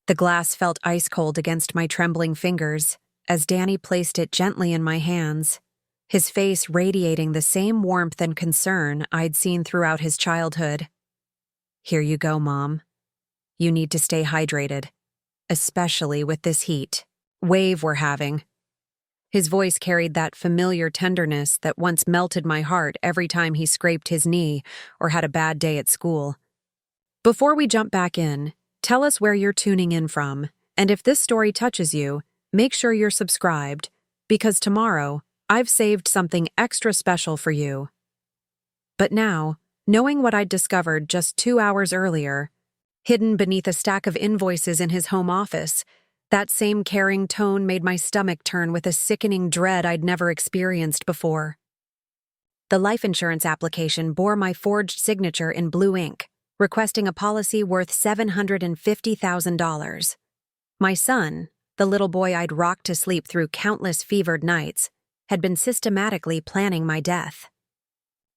The glass felt ice-cold against my trembling fingers as Danny placed it gently in my hands, his face radiating the same warmth and concern I'd seen throughout his childhood. "Here you go, Mom. You need to stay hydrated, especially with this heat wave we're having." His voice carried that familiar tenderness that once melted my heart every time he scraped his knee or had a bad day at school. Before we jump back in, tell us where you're tuning in from, and if this story touches you, make sure you're subscribed, because tomorrow, I've saved something extra special for you. But now, knowing what I'd discovered just 2 hours earlier, hidden beneath a stack of invoices in his home office, that same caring tone made my stomach turn with a sickening dread I'd never experienced before. The life insurance application bore my forged signature in blue ink, requesting a policy worth $750,000. My son, the little boy I'd rocked to sleep through countless fevered nights, had been systematically planning my death.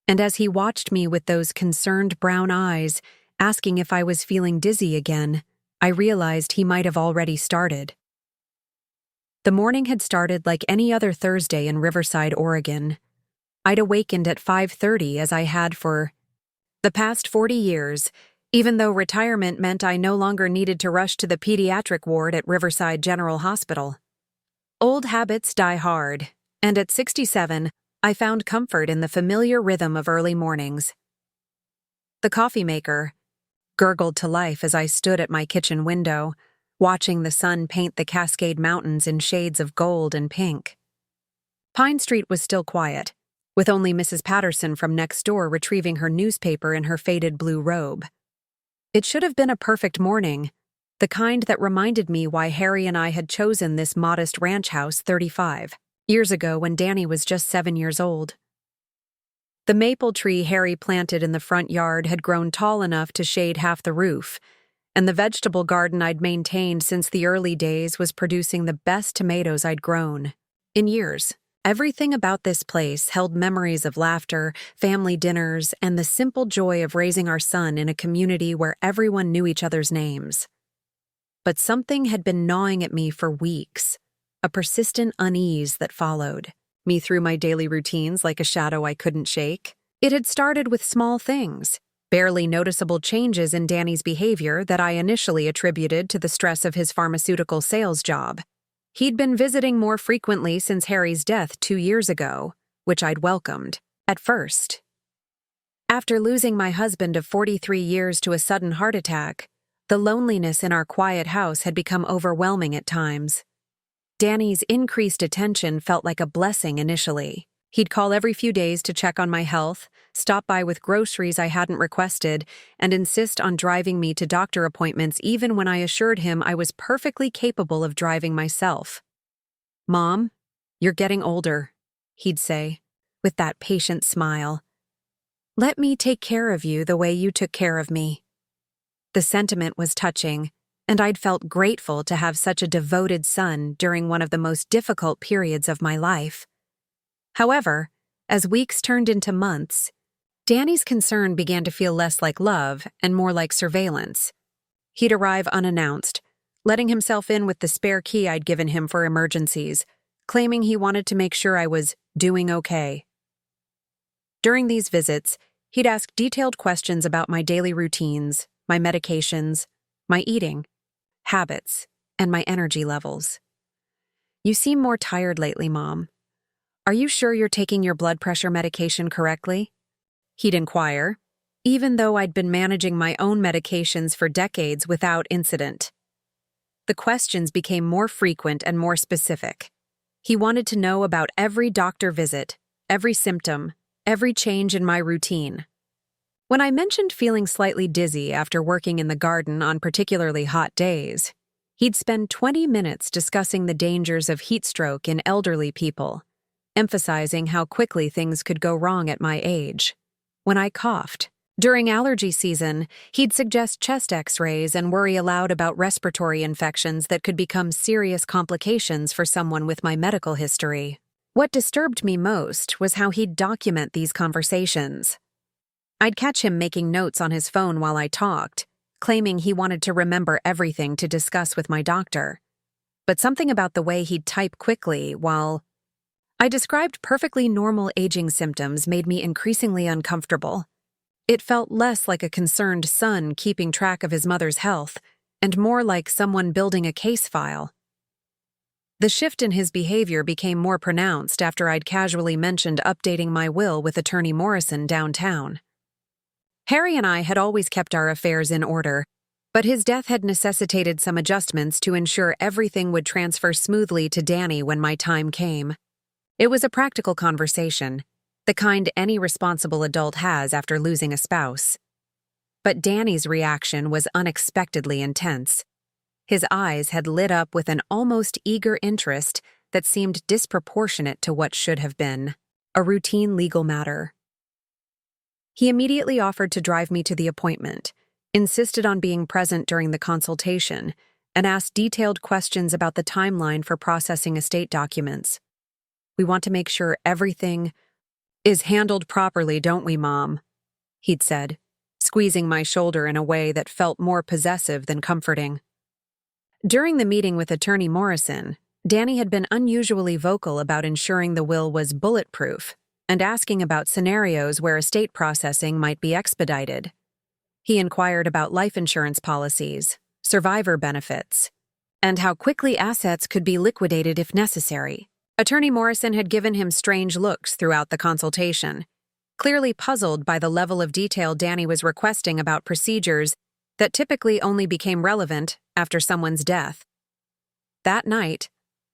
And as he watched me with those concerned brown eyes, asking if I was feeling dizzy again, I realized he might have already started. The morning had started like any other Thursday in Riverside, Oregon. I'd awakened at 5:30 as I had for the past 40 years, even though retirement meant I no longer needed to rush to the pediatric ward at Riverside General Hospital. Old habits die hard, and at 67, I found comfort in the familiar rhythm of early mornings. The coffee maker gurgled to life as I stood at my kitchen window, watching the sun paint the Cascade Mountains in shades of gold and pink. Pine Street was still quiet, with only Mrs. Patterson from next door retrieving her newspaper in her faded blue robe. It should have been a perfect morning, the kind that reminded me why Harry and I had chosen this modest ranch house 35 years ago when Danny was just 7 years old. The maple tree Harry planted in the front yard had grown tall enough to shade half the roof, and the vegetable garden I'd maintained since the early days was producing the best tomatoes I'd grown in years. Everything about this place held memories of laughter, family dinners, and the simple joy of raising our son in a community where everyone knew each other's names. But something had been gnawing at me for weeks, a persistent unease that followed me through my daily routines like a shadow I couldn't shake. It had started with small things, barely noticeable changes in Danny's behavior that I initially attributed to the stress of his pharmaceutical sales job. He'd been visiting more frequently since Harry's death 2 years ago, which I'd welcomed, at first. After losing my husband of 43 years to a sudden heart attack, the loneliness in our quiet house had become overwhelming at times. Danny's increased attention felt like a blessing initially. He'd call every few days to check on my health, stop by with groceries I hadn't requested, and insist on driving me to doctor appointments even when I assured him I was perfectly capable of driving myself. "Mom, you're getting older," he'd say, with that patient smile. "Let me take care of you the way you took care of me." The sentiment was touching, and I'd felt grateful to have such a devoted son during one of the most difficult periods of my life. However, as weeks turned into months, Danny's concern began to feel less like love and more like surveillance. He'd arrive unannounced, letting himself in with the spare key I'd given him for emergencies, claiming he wanted to make sure I was doing okay. During these visits, he'd ask detailed questions about my daily routines, my medications, my eating habits, and my energy levels. "You seem more tired lately, Mom. Are you sure you're taking your blood pressure medication correctly?" He'd inquire, even though I'd been managing my own medications for decades without incident. The questions became more frequent and more specific. He wanted to know about every doctor visit, every symptom, every change in my routine. When I mentioned feeling slightly dizzy after working in the garden on particularly hot days, he'd spend 20 minutes discussing the dangers of heat stroke in elderly people, emphasizing how quickly things could go wrong at my age. When I coughed during allergy season, he'd suggest chest x-rays and worry aloud about respiratory infections that could become serious complications for someone with my medical history. What disturbed me most was how he'd document these conversations. I'd catch him making notes on his phone while I talked, claiming he wanted to remember everything to discuss with my doctor. But something about the way he'd type quickly while I described perfectly normal aging symptoms made me increasingly uncomfortable. It felt less like a concerned son keeping track of his mother's health, and more like someone building a case file. The shift in his behavior became more pronounced after I'd casually mentioned updating my will with Attorney Morrison downtown. Harry and I had always kept our affairs in order, but his death had necessitated some adjustments to ensure everything would transfer smoothly to Danny when my time came. It was a practical conversation, the kind any responsible adult has after losing a spouse. But Danny's reaction was unexpectedly intense. His eyes had lit up with an almost eager interest that seemed disproportionate to what should have been a routine legal matter. He immediately offered to drive me to the appointment, insisted on being present during the consultation, and asked detailed questions about the timeline for processing estate documents. "We want to make sure everything is handled properly, don't we, Mom?" he'd said, squeezing my shoulder in a way that felt more possessive than comforting. During the meeting with Attorney Morrison, Danny had been unusually vocal about ensuring the will was bulletproof and asking about scenarios where estate processing might be expedited. He inquired about life insurance policies, survivor benefits, and how quickly assets could be liquidated if necessary. Attorney Morrison had given him strange looks throughout the consultation, clearly puzzled by the level of detail Danny was requesting about procedures that typically only became relevant after someone's death. That night,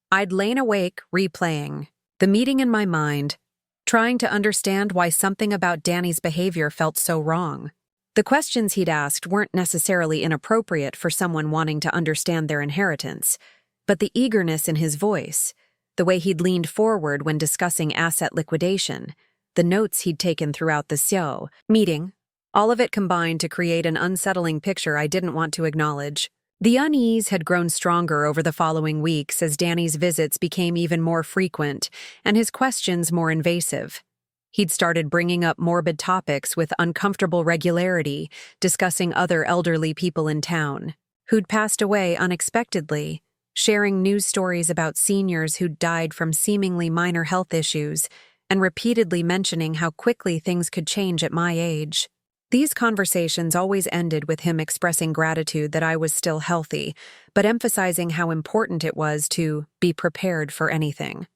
I'd lain awake replaying the meeting in my mind, trying to understand why something about Danny's behavior felt so wrong. The questions he'd asked weren't necessarily inappropriate for someone wanting to understand their inheritance, but the eagerness in his voice, the way he'd leaned forward when discussing asset liquidation, the notes he'd taken throughout the meeting, all of it combined to create an unsettling picture I didn't want to acknowledge. The unease had grown stronger over the following weeks as Danny's visits became even more frequent and his questions more invasive. He'd started bringing up morbid topics with uncomfortable regularity, discussing other elderly people in town who'd passed away unexpectedly, sharing news stories about seniors who'd died from seemingly minor health issues, and repeatedly mentioning how quickly things could change at my age. These conversations always ended with him expressing gratitude that I was still healthy, but emphasizing how important it was to be prepared for anything.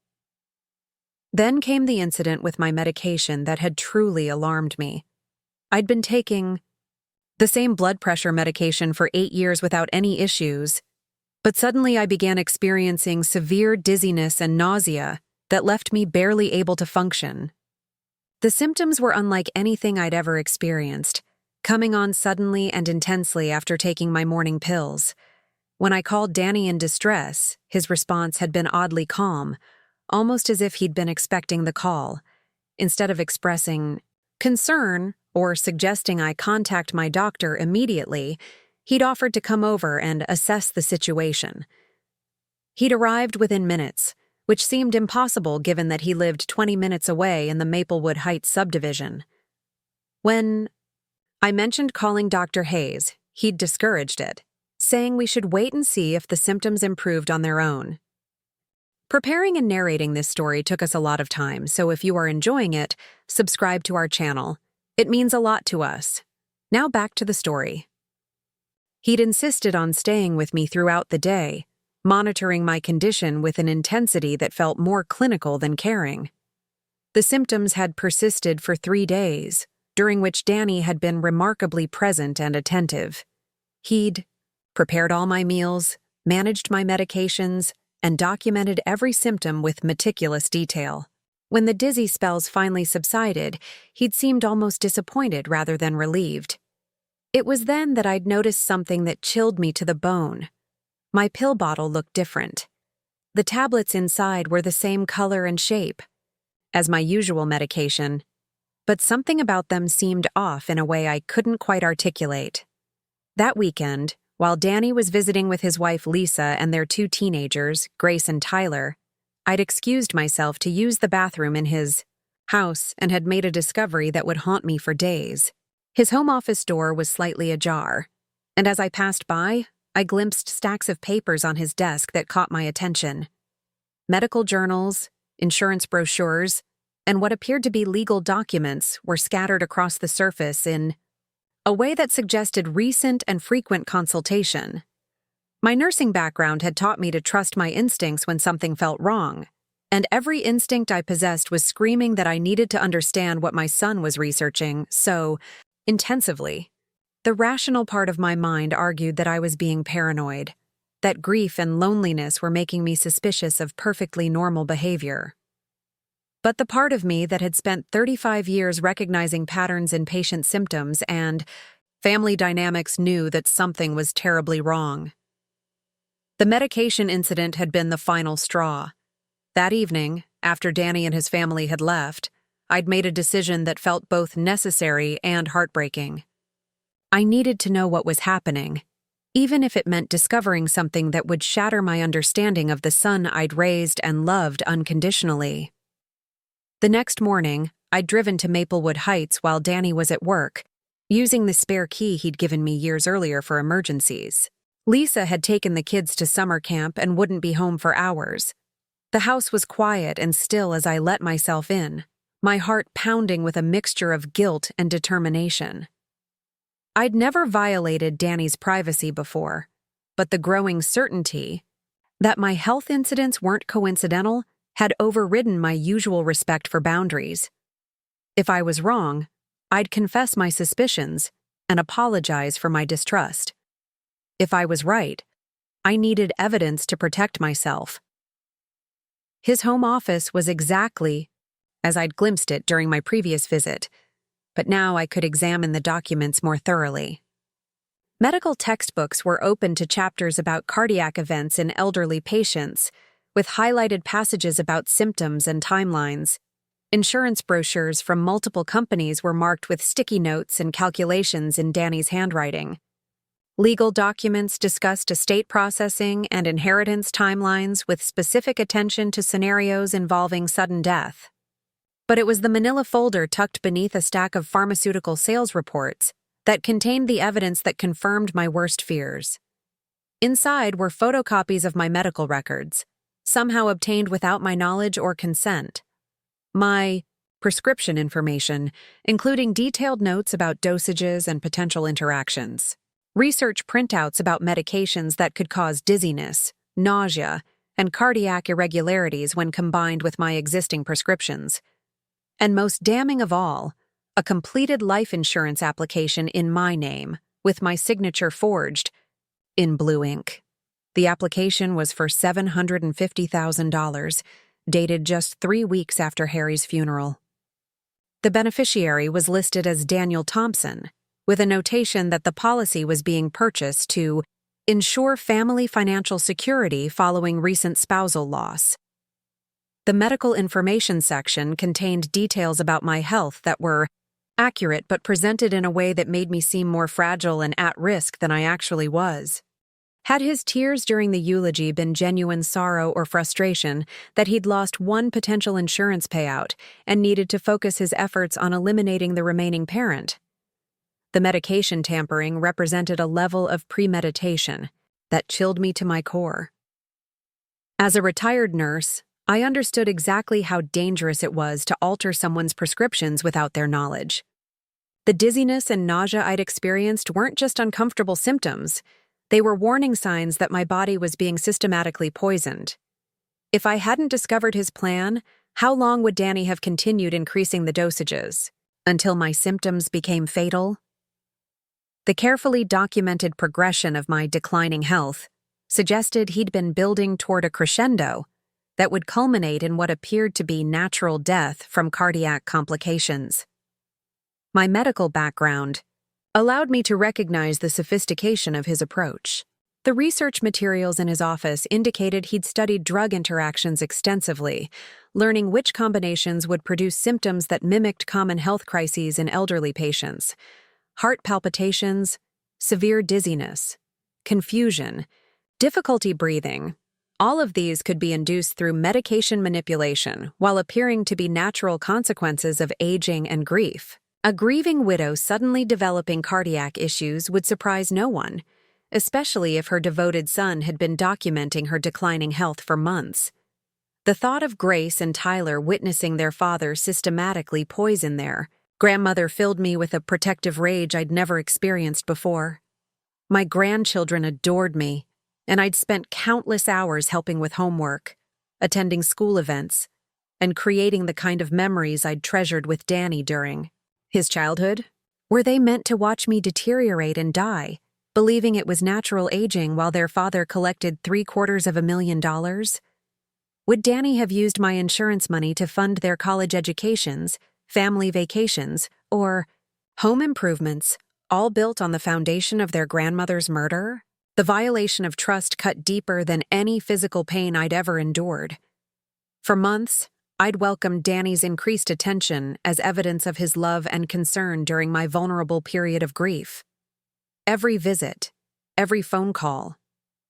Then came the incident with my medication that had truly alarmed me. I'd been taking the same blood pressure medication for 8 years without any issues, but suddenly I began experiencing severe dizziness and nausea that left me barely able to function. The symptoms were unlike anything I'd ever experienced, coming on suddenly and intensely after taking my morning pills. When I called Danny in distress, his response had been oddly calm, almost as if he'd been expecting the call. Instead of expressing concern or suggesting I contact my doctor immediately, he'd offered to come over and assess the situation. He'd arrived within minutes, which seemed impossible given that he lived 20 minutes away in the Maplewood Heights subdivision. When I mentioned calling Dr. Hayes, he'd discouraged it, saying we should wait and see if the symptoms improved on their own. Preparing and narrating this story took us a lot of time, so if you are enjoying it, subscribe to our channel. It means a lot to us. Now back to the story. He'd insisted on staying with me throughout the day, monitoring my condition with an intensity that felt more clinical than caring. The symptoms had persisted for 3 days, during which Danny had been remarkably present and attentive. He'd prepared all my meals, managed my medications, and documented every symptom with meticulous detail. When the dizzy spells finally subsided, he'd seemed almost disappointed rather than relieved. It was then that I'd noticed something that chilled me to the bone. My pill bottle looked different. The tablets inside were the same color and shape as my usual medication, but something about them seemed off in a way I couldn't quite articulate. That weekend, while Danny was visiting with his wife Lisa and their 2 teenagers, Grace and Tyler, I'd excused myself to use the bathroom in his house and had made a discovery that would haunt me for days. His home office door was slightly ajar. And as I passed by, I glimpsed stacks of papers on his desk that caught my attention. Medical journals, insurance brochures, and what appeared to be legal documents were scattered across the surface in a way that suggested recent and frequent consultation. My nursing background had taught me to trust my instincts when something felt wrong, and every instinct I possessed was screaming that I needed to understand what my son was researching so intensively. The rational part of my mind argued that I was being paranoid, that grief and loneliness were making me suspicious of perfectly normal behavior. But the part of me that had spent 35 years recognizing patterns in patient symptoms and family dynamics knew that something was terribly wrong. The medication incident had been the final straw. That evening, after Danny and his family had left, I'd made a decision that felt both necessary and heartbreaking. I needed to know what was happening, even if it meant discovering something that would shatter my understanding of the son I'd raised and loved unconditionally. The next morning, I'd driven to Maplewood Heights while Danny was at work, using the spare key he'd given me years earlier for emergencies. Lisa had taken the kids to summer camp and wouldn't be home for hours. The house was quiet and still as I let myself in, my heart pounding with a mixture of guilt and determination. I'd never violated Danny's privacy before, but the growing certainty that my health incidents weren't coincidental had overridden my usual respect for boundaries. If I was wrong, I'd confess my suspicions and apologize for my distrust. If I was right, I needed evidence to protect myself. His home office was exactly as I'd glimpsed it during my previous visit, but now I could examine the documents more thoroughly. Medical textbooks were open to chapters about cardiac events in elderly patients, with highlighted passages about symptoms and timelines. Insurance brochures from multiple companies were marked with sticky notes and calculations in Danny's handwriting. Legal documents discussed estate processing and inheritance timelines with specific attention to scenarios involving sudden death. But it was the manila folder tucked beneath a stack of pharmaceutical sales reports that contained the evidence that confirmed my worst fears. Inside were photocopies of my medical records, somehow obtained without my knowledge or consent. My prescription information, including detailed notes about dosages and potential interactions. Research printouts about medications that could cause dizziness, nausea, and cardiac irregularities when combined with my existing prescriptions. And most damning of all, a completed life insurance application in my name, with my signature forged in blue ink. The application was for $750,000, dated just 3 weeks after Harry's funeral. The beneficiary was listed as Daniel Thompson, with a notation that the policy was being purchased to ensure family financial security following recent spousal loss. The medical information section contained details about my health that were accurate but presented in a way that made me seem more fragile and at risk than I actually was. Had his tears during the eulogy been genuine sorrow or frustration that he'd lost one potential insurance payout and needed to focus his efforts on eliminating the remaining parent? The medication tampering represented a level of premeditation that chilled me to my core. As a retired nurse, I understood exactly how dangerous it was to alter someone's prescriptions without their knowledge. The dizziness and nausea I'd experienced weren't just uncomfortable symptoms. They were warning signs that my body was being systematically poisoned. If I hadn't discovered his plan, how long would Danny have continued increasing the dosages? Until my symptoms became fatal? The carefully documented progression of my declining health suggested he'd been building toward a crescendo that would culminate in what appeared to be natural death from cardiac complications. My medical background allowed me to recognize the sophistication of his approach. The research materials in his office indicated he'd studied drug interactions extensively, learning which combinations would produce symptoms that mimicked common health crises in elderly patients: heart palpitations, severe dizziness, confusion, difficulty breathing. All of these could be induced through medication manipulation while appearing to be natural consequences of aging and grief. A grieving widow suddenly developing cardiac issues would surprise no one, especially if her devoted son had been documenting her declining health for months. The thought of Grace and Tyler witnessing their father systematically poison their grandmother filled me with a protective rage I'd never experienced before. My grandchildren adored me, and I'd spent countless hours helping with homework, attending school events, and creating the kind of memories I'd treasured with Danny during his childhood. Were they meant to watch me deteriorate and die, believing it was natural aging while their father collected $750,000? Would Danny have used my insurance money to fund their college educations, family vacations, or home improvements, all built on the foundation of their grandmother's murder? The violation of trust cut deeper than any physical pain I'd ever endured. For months, I'd welcomed Danny's increased attention as evidence of his love and concern during my vulnerable period of grief. Every visit, every phone call,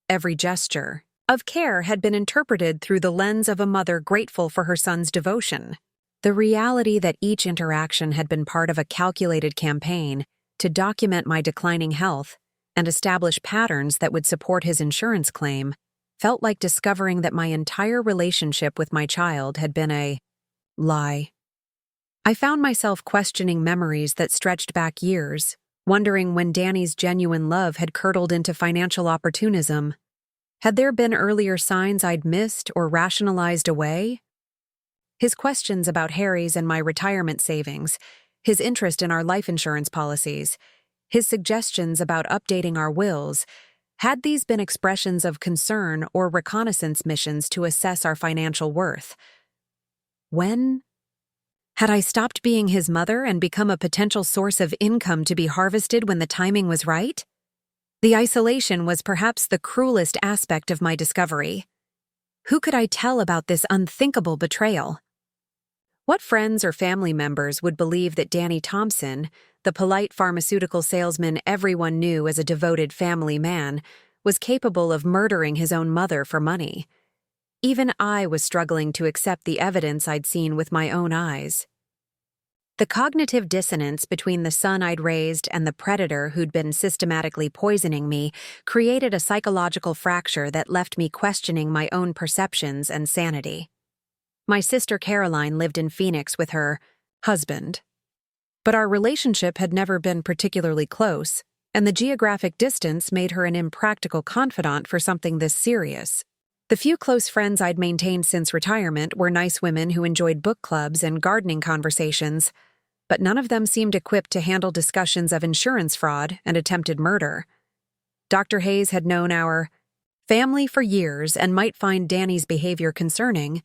every gesture of care had been interpreted through the lens of a mother grateful for her son's devotion. The reality that each interaction had been part of a calculated campaign to document my declining health and establish patterns that would support his insurance claim felt like discovering that my entire relationship with my child had been a lie. I found myself questioning memories that stretched back years, wondering when Danny's genuine love had curdled into financial opportunism. Had there been earlier signs I'd missed or rationalized away? His questions about Harry's and my retirement savings, his interest in our life insurance policies, his suggestions about updating our wills, had these been expressions of concern or reconnaissance missions to assess our financial worth? When? Had I stopped being his mother and become a potential source of income to be harvested when the timing was right? The isolation was perhaps the cruelest aspect of my discovery. Who could I tell about this unthinkable betrayal? What friends or family members would believe that Danny Thompson, the polite pharmaceutical salesman everyone knew as a devoted family man, was capable of murdering his own mother for money? Even I was struggling to accept the evidence I'd seen with my own eyes. The cognitive dissonance between the son I'd raised and the predator who'd been systematically poisoning me created a psychological fracture that left me questioning my own perceptions and sanity. My sister Caroline lived in Phoenix with her husband, but our relationship had never been particularly close, and the geographic distance made her an impractical confidant for something this serious. The few close friends I'd maintained since retirement were nice women who enjoyed book clubs and gardening conversations, but none of them seemed equipped to handle discussions of insurance fraud and attempted murder. Dr. Hayes had known our family for years and might find Danny's behavior concerning,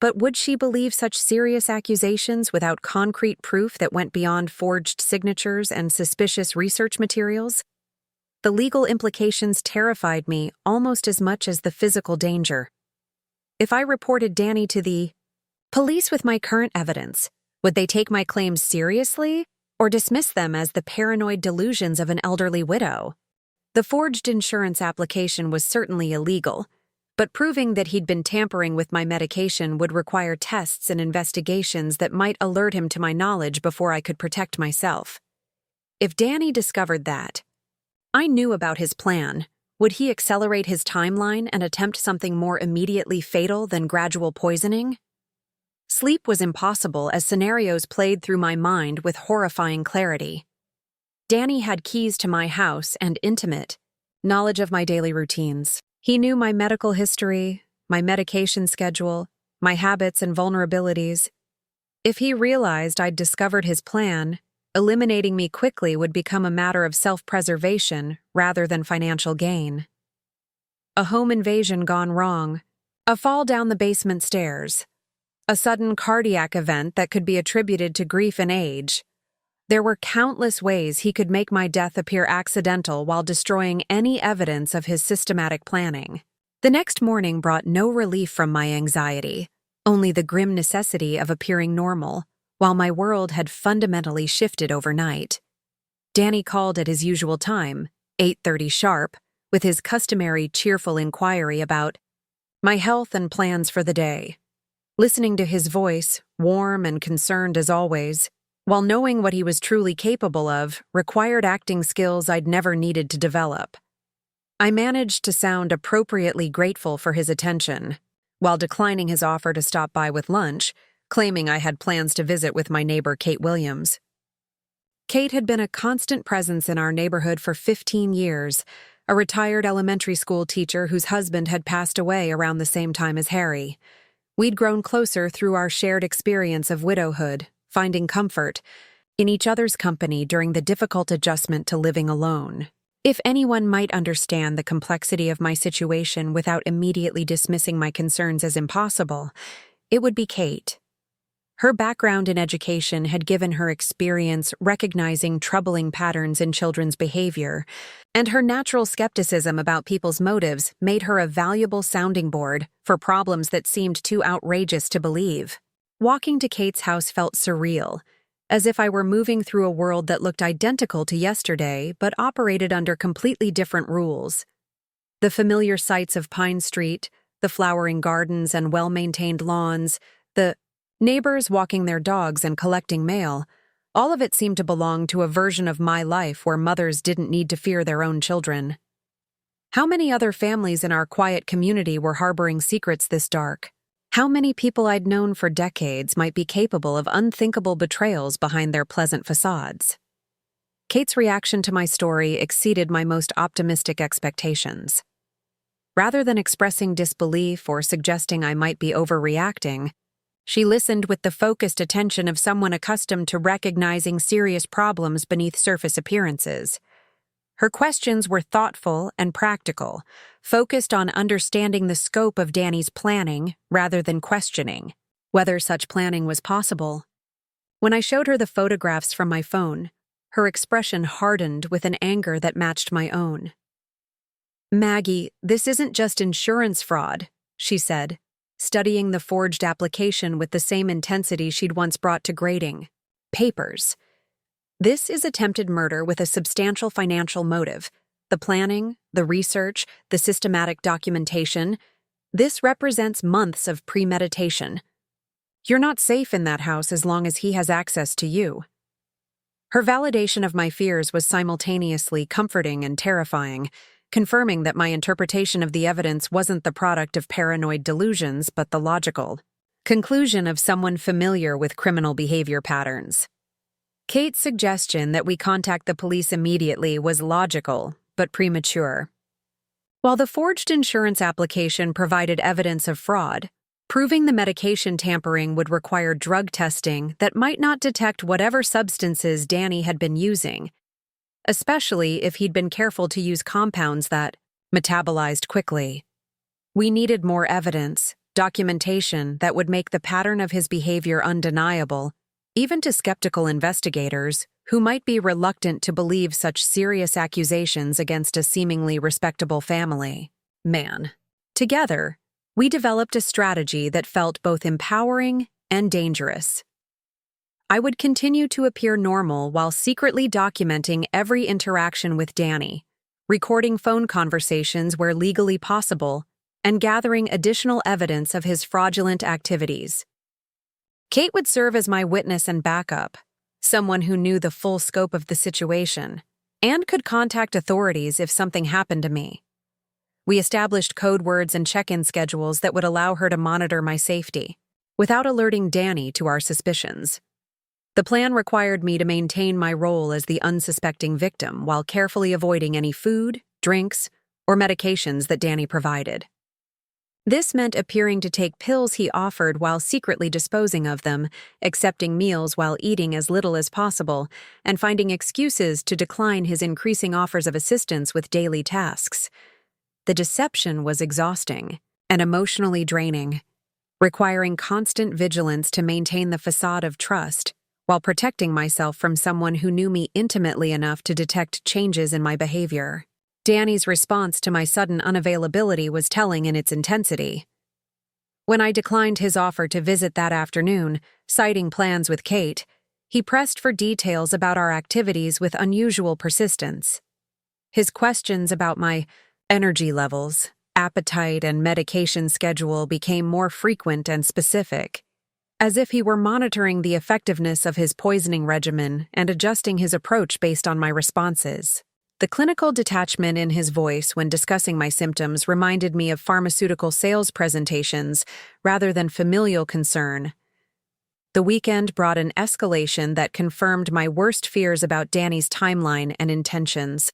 but would she believe such serious accusations without concrete proof that went beyond forged signatures and suspicious research materials? The legal implications terrified me almost as much as the physical danger. If I reported Danny to the police with my current evidence, would they take my claims seriously or dismiss them as the paranoid delusions of an elderly widow? The forged insurance application was certainly illegal, but proving that he'd been tampering with my medication would require tests and investigations that might alert him to my knowledge before I could protect myself. If Danny discovered that I knew about his plan, would he accelerate his timeline and attempt something more immediately fatal than gradual poisoning? Sleep was impossible as scenarios played through my mind with horrifying clarity. Danny had keys to my house and intimate knowledge of my daily routines. He knew my medical history, my medication schedule, my habits and vulnerabilities. If he realized I'd discovered his plan, eliminating me quickly would become a matter of self-preservation rather than financial gain. A home invasion gone wrong, a fall down the basement stairs, a sudden cardiac event that could be attributed to grief and age. There were countless ways he could make my death appear accidental while destroying any evidence of his systematic planning. The next morning brought no relief from my anxiety, only the grim necessity of appearing normal, while my world had fundamentally shifted overnight. Danny called at his usual time, 8:30 sharp, with his customary cheerful inquiry about my health and plans for the day. Listening to his voice, warm and concerned as always, while knowing what he was truly capable of required acting skills I'd never needed to develop. I managed to sound appropriately grateful for his attention, while declining his offer to stop by with lunch, claiming I had plans to visit with my neighbor Kate Williams. Kate had been a constant presence in our neighborhood for 15 years, a retired elementary school teacher whose husband had passed away around the same time as Harry. We'd grown closer through our shared experience of widowhood, finding comfort in each other's company during the difficult adjustment to living alone. If anyone might understand the complexity of my situation without immediately dismissing my concerns as impossible, it would be Kate. Her background in education had given her experience recognizing troubling patterns in children's behavior, and her natural skepticism about people's motives made her a valuable sounding board for problems that seemed too outrageous to believe. Walking to Kate's house felt surreal, as if I were moving through a world that looked identical to yesterday but operated under completely different rules. The familiar sights of Pine Street, the flowering gardens and well-maintained lawns, the neighbors walking their dogs and collecting mail, all of it seemed to belong to a version of my life where mothers didn't need to fear their own children. How many other families in our quiet community were harboring secrets this dark? How many people I'd known for decades might be capable of unthinkable betrayals behind their pleasant facades? Kate's reaction to my story exceeded my most optimistic expectations. Rather than expressing disbelief or suggesting I might be overreacting, she listened with the focused attention of someone accustomed to recognizing serious problems beneath surface appearances. Her questions were thoughtful and practical, focused on understanding the scope of Danny's planning rather than questioning whether such planning was possible. When I showed her the photographs from my phone, her expression hardened with an anger that matched my own. "Maggie, this isn't just insurance fraud," she said, studying the forged application with the same intensity she'd once brought to grading. "Papers. This is attempted murder with a substantial financial motive. The planning, the research, the systematic documentation. This represents months of premeditation. You're not safe in that house as long as he has access to you." Her validation of my fears was simultaneously comforting and terrifying, confirming that my interpretation of the evidence wasn't the product of paranoid delusions but the logical conclusion of someone familiar with criminal behavior patterns. Kate's suggestion that we contact the police immediately was logical but premature. While the forged insurance application provided evidence of fraud, proving the medication tampering would require drug testing that might not detect whatever substances Danny had been using, especially if he'd been careful to use compounds that metabolized quickly. We needed more evidence, documentation that would make the pattern of his behavior undeniable, even to skeptical investigators who might be reluctant to believe such serious accusations against a seemingly respectable family. Man. Together, we developed a strategy that felt both empowering and dangerous. I would continue to appear normal while secretly documenting every interaction with Danny, recording phone conversations where legally possible, and gathering additional evidence of his fraudulent activities. Kate would serve as my witness and backup, someone who knew the full scope of the situation, and could contact authorities if something happened to me. We established code words and check-in schedules that would allow her to monitor my safety, without alerting Danny to our suspicions. The plan required me to maintain my role as the unsuspecting victim while carefully avoiding any food, drinks, or medications that Danny provided. This meant appearing to take pills he offered while secretly disposing of them, accepting meals while eating as little as possible, and finding excuses to decline his increasing offers of assistance with daily tasks. The deception was exhausting and emotionally draining, requiring constant vigilance to maintain the facade of trust, while protecting myself from someone who knew me intimately enough to detect changes in my behavior. Danny's response to my sudden unavailability was telling in its intensity. When I declined his offer to visit that afternoon, citing plans with Kate, he pressed for details about our activities with unusual persistence. His questions about my energy levels, appetite, and medication schedule became more frequent and specific. as if he were monitoring the effectiveness of his poisoning regimen and adjusting his approach based on my responses. The clinical detachment in his voice when discussing my symptoms reminded me of pharmaceutical sales presentations rather than familial concern. The weekend brought an escalation that confirmed my worst fears about Danny's timeline and intentions.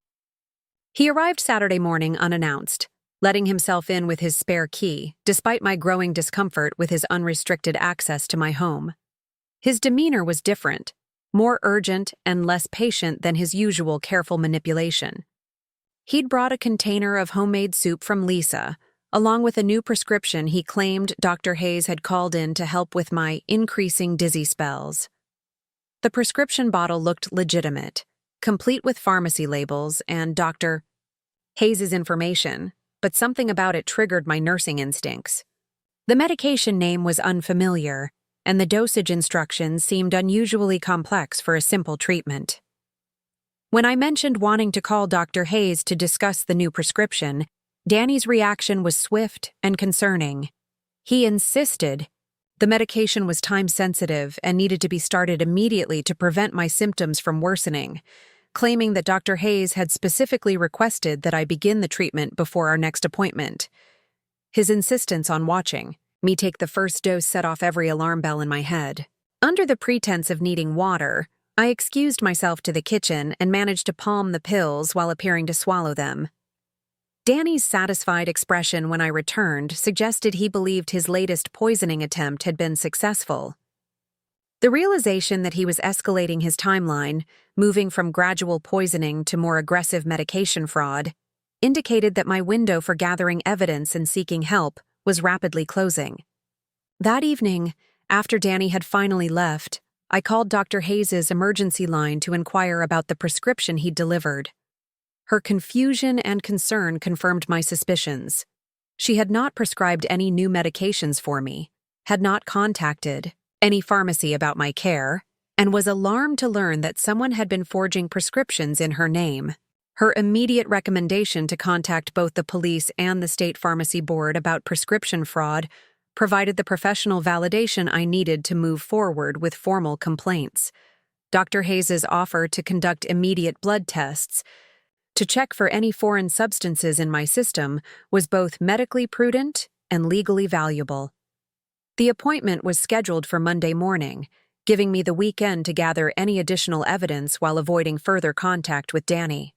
He arrived Saturday morning unannounced, letting himself in with his spare key, despite my growing discomfort with his unrestricted access to my home. His demeanor was different, more urgent and less patient than his usual careful manipulation. He'd brought a container of homemade soup from Lisa, along with a new prescription he claimed Dr. Hayes had called in to help with my increasing dizzy spells. The prescription bottle looked legitimate, complete with pharmacy labels and Dr. Hayes's information, but something about it triggered my nursing instincts. The medication name was unfamiliar, and the dosage instructions seemed unusually complex for a simple treatment. When I mentioned wanting to call Dr. Hayes to discuss the new prescription, Danny's reaction was swift and concerning. He insisted the medication was time-sensitive and needed to be started immediately to prevent my symptoms from worsening, claiming that Dr. Hayes had specifically requested that I begin the treatment before our next appointment. His insistence on watching me take the first dose set off every alarm bell in my head. Under the pretense of needing water, I excused myself to the kitchen and managed to palm the pills while appearing to swallow them. Danny's satisfied expression when I returned suggested he believed his latest poisoning attempt had been successful. The realization that he was escalating his timeline, moving from gradual poisoning to more aggressive medication fraud, indicated that my window for gathering evidence and seeking help was rapidly closing. That evening, after Danny had finally left, I called Dr. Hayes's emergency line to inquire about the prescription he'd delivered. Her confusion and concern confirmed my suspicions. She had not prescribed any new medications for me, had not contacted any pharmacy about my care, and was alarmed to learn that someone had been forging prescriptions in her name. Her immediate recommendation to contact both the police and the state pharmacy board about prescription fraud provided the professional validation I needed to move forward with formal complaints. Dr. Hayes's offer to conduct immediate blood tests to check for any foreign substances in my system was both medically prudent and legally valuable. The appointment was scheduled for Monday morning, giving me the weekend to gather any additional evidence while avoiding further contact with Danny.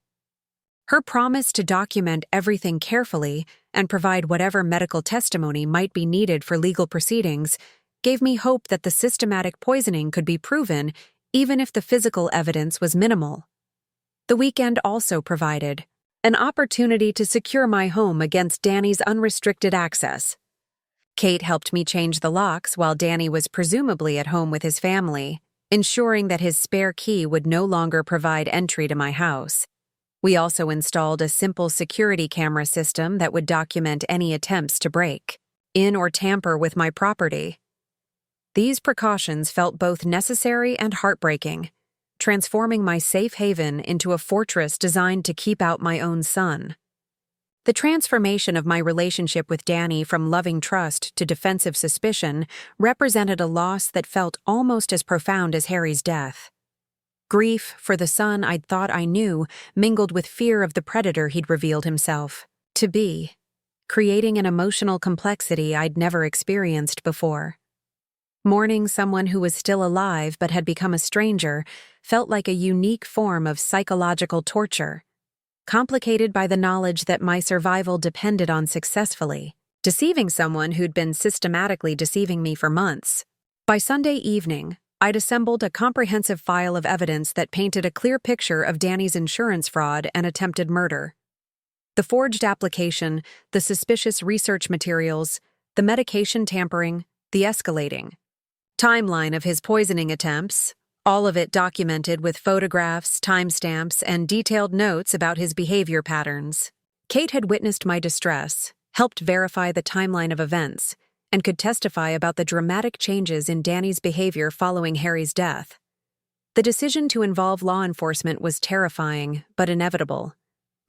Her promise to document everything carefully and provide whatever medical testimony might be needed for legal proceedings gave me hope that the systematic poisoning could be proven even if the physical evidence was minimal. The weekend also provided an opportunity to secure my home against Danny's unrestricted access. Kate helped me change the locks while Danny was presumably at home with his family, ensuring that his spare key would no longer provide entry to my house. We also installed a simple security camera system that would document any attempts to break in or tamper with my property. These precautions felt both necessary and heartbreaking, transforming my safe haven into a fortress designed to keep out my own son. The transformation of my relationship with Danny from loving trust to defensive suspicion represented a loss that felt almost as profound as Harry's death. Grief for the son I'd thought I knew mingled with fear of the predator he'd revealed himself to be, creating an emotional complexity I'd never experienced before. Mourning someone who was still alive but had become a stranger felt like a unique form of psychological torture, complicated by the knowledge that my survival depended on successfully deceiving someone who'd been systematically deceiving me for months. By Sunday evening, I'd assembled a comprehensive file of evidence that painted a clear picture of Danny's insurance fraud and attempted murder. The forged application, the suspicious research materials, the medication tampering, the escalating timeline of his poisoning attempts, all of it documented with photographs, timestamps, and detailed notes about his behavior patterns. Kate had witnessed my distress, helped verify the timeline of events, and could testify about the dramatic changes in Danny's behavior following Harry's death. The decision to involve law enforcement was terrifying, but inevitable.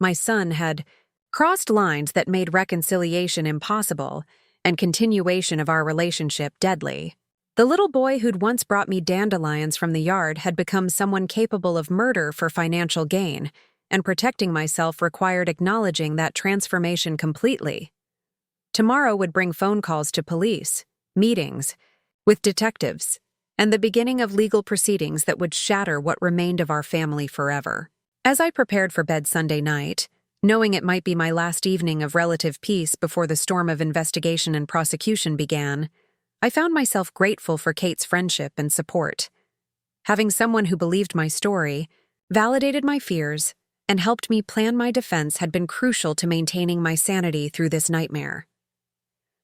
My son had crossed lines that made reconciliation impossible and continuation of our relationship deadly. The little boy who'd once brought me dandelions from the yard had become someone capable of murder for financial gain, and protecting myself required acknowledging that transformation completely. Tomorrow would bring phone calls to police, meetings with detectives, and the beginning of legal proceedings that would shatter what remained of our family forever. As I prepared for bed Sunday night, knowing it might be my last evening of relative peace before the storm of investigation and prosecution began, I found myself grateful for Kate's friendship and support. Having someone who believed my story, validated my fears, and helped me plan my defense had been crucial to maintaining my sanity through this nightmare.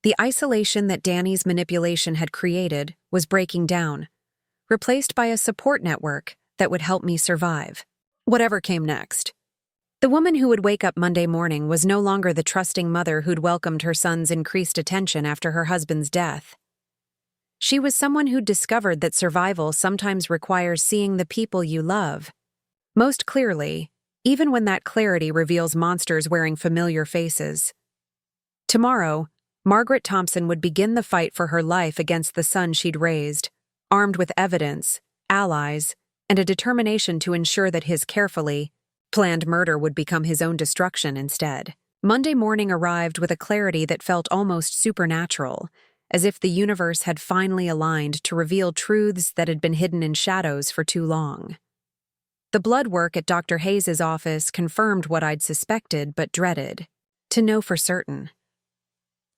The isolation that Danny's manipulation had created was breaking down, replaced by a support network that would help me survive, whatever came next. The woman who would wake up Monday morning was no longer the trusting mother who'd welcomed her son's increased attention after her husband's death. She was someone who'd discovered that survival sometimes requires seeing the people you love most clearly, even when that clarity reveals monsters wearing familiar faces. Tomorrow, Margaret Thompson would begin the fight for her life against the son she'd raised, armed with evidence, allies, and a determination to ensure that his carefully planned murder would become his own destruction instead. Monday morning arrived with a clarity that felt almost supernatural, as if the universe had finally aligned to reveal truths that had been hidden in shadows for too long. The blood work at Dr. Hayes's office confirmed what I'd suspected but dreaded to know for certain.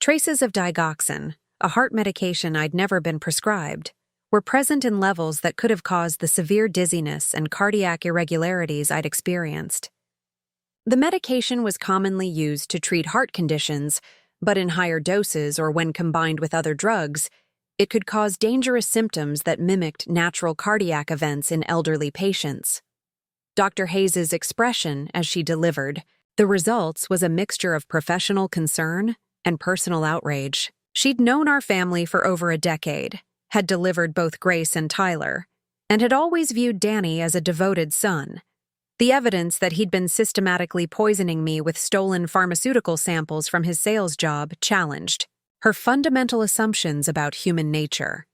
Traces of digoxin, a heart medication I'd never been prescribed, were present in levels that could have caused the severe dizziness and cardiac irregularities I'd experienced. The medication was commonly used to treat heart conditions, but in higher doses or when combined with other drugs, it could cause dangerous symptoms that mimicked natural cardiac events in elderly patients. Dr. Hayes's expression as she delivered the results was a mixture of professional concern and personal outrage. She'd known our family for over a decade, had delivered both Grace and Tyler, and had always viewed Danny as a devoted son. The evidence that he'd been systematically poisoning me with stolen pharmaceutical samples from his sales job challenged her fundamental assumptions about human nature.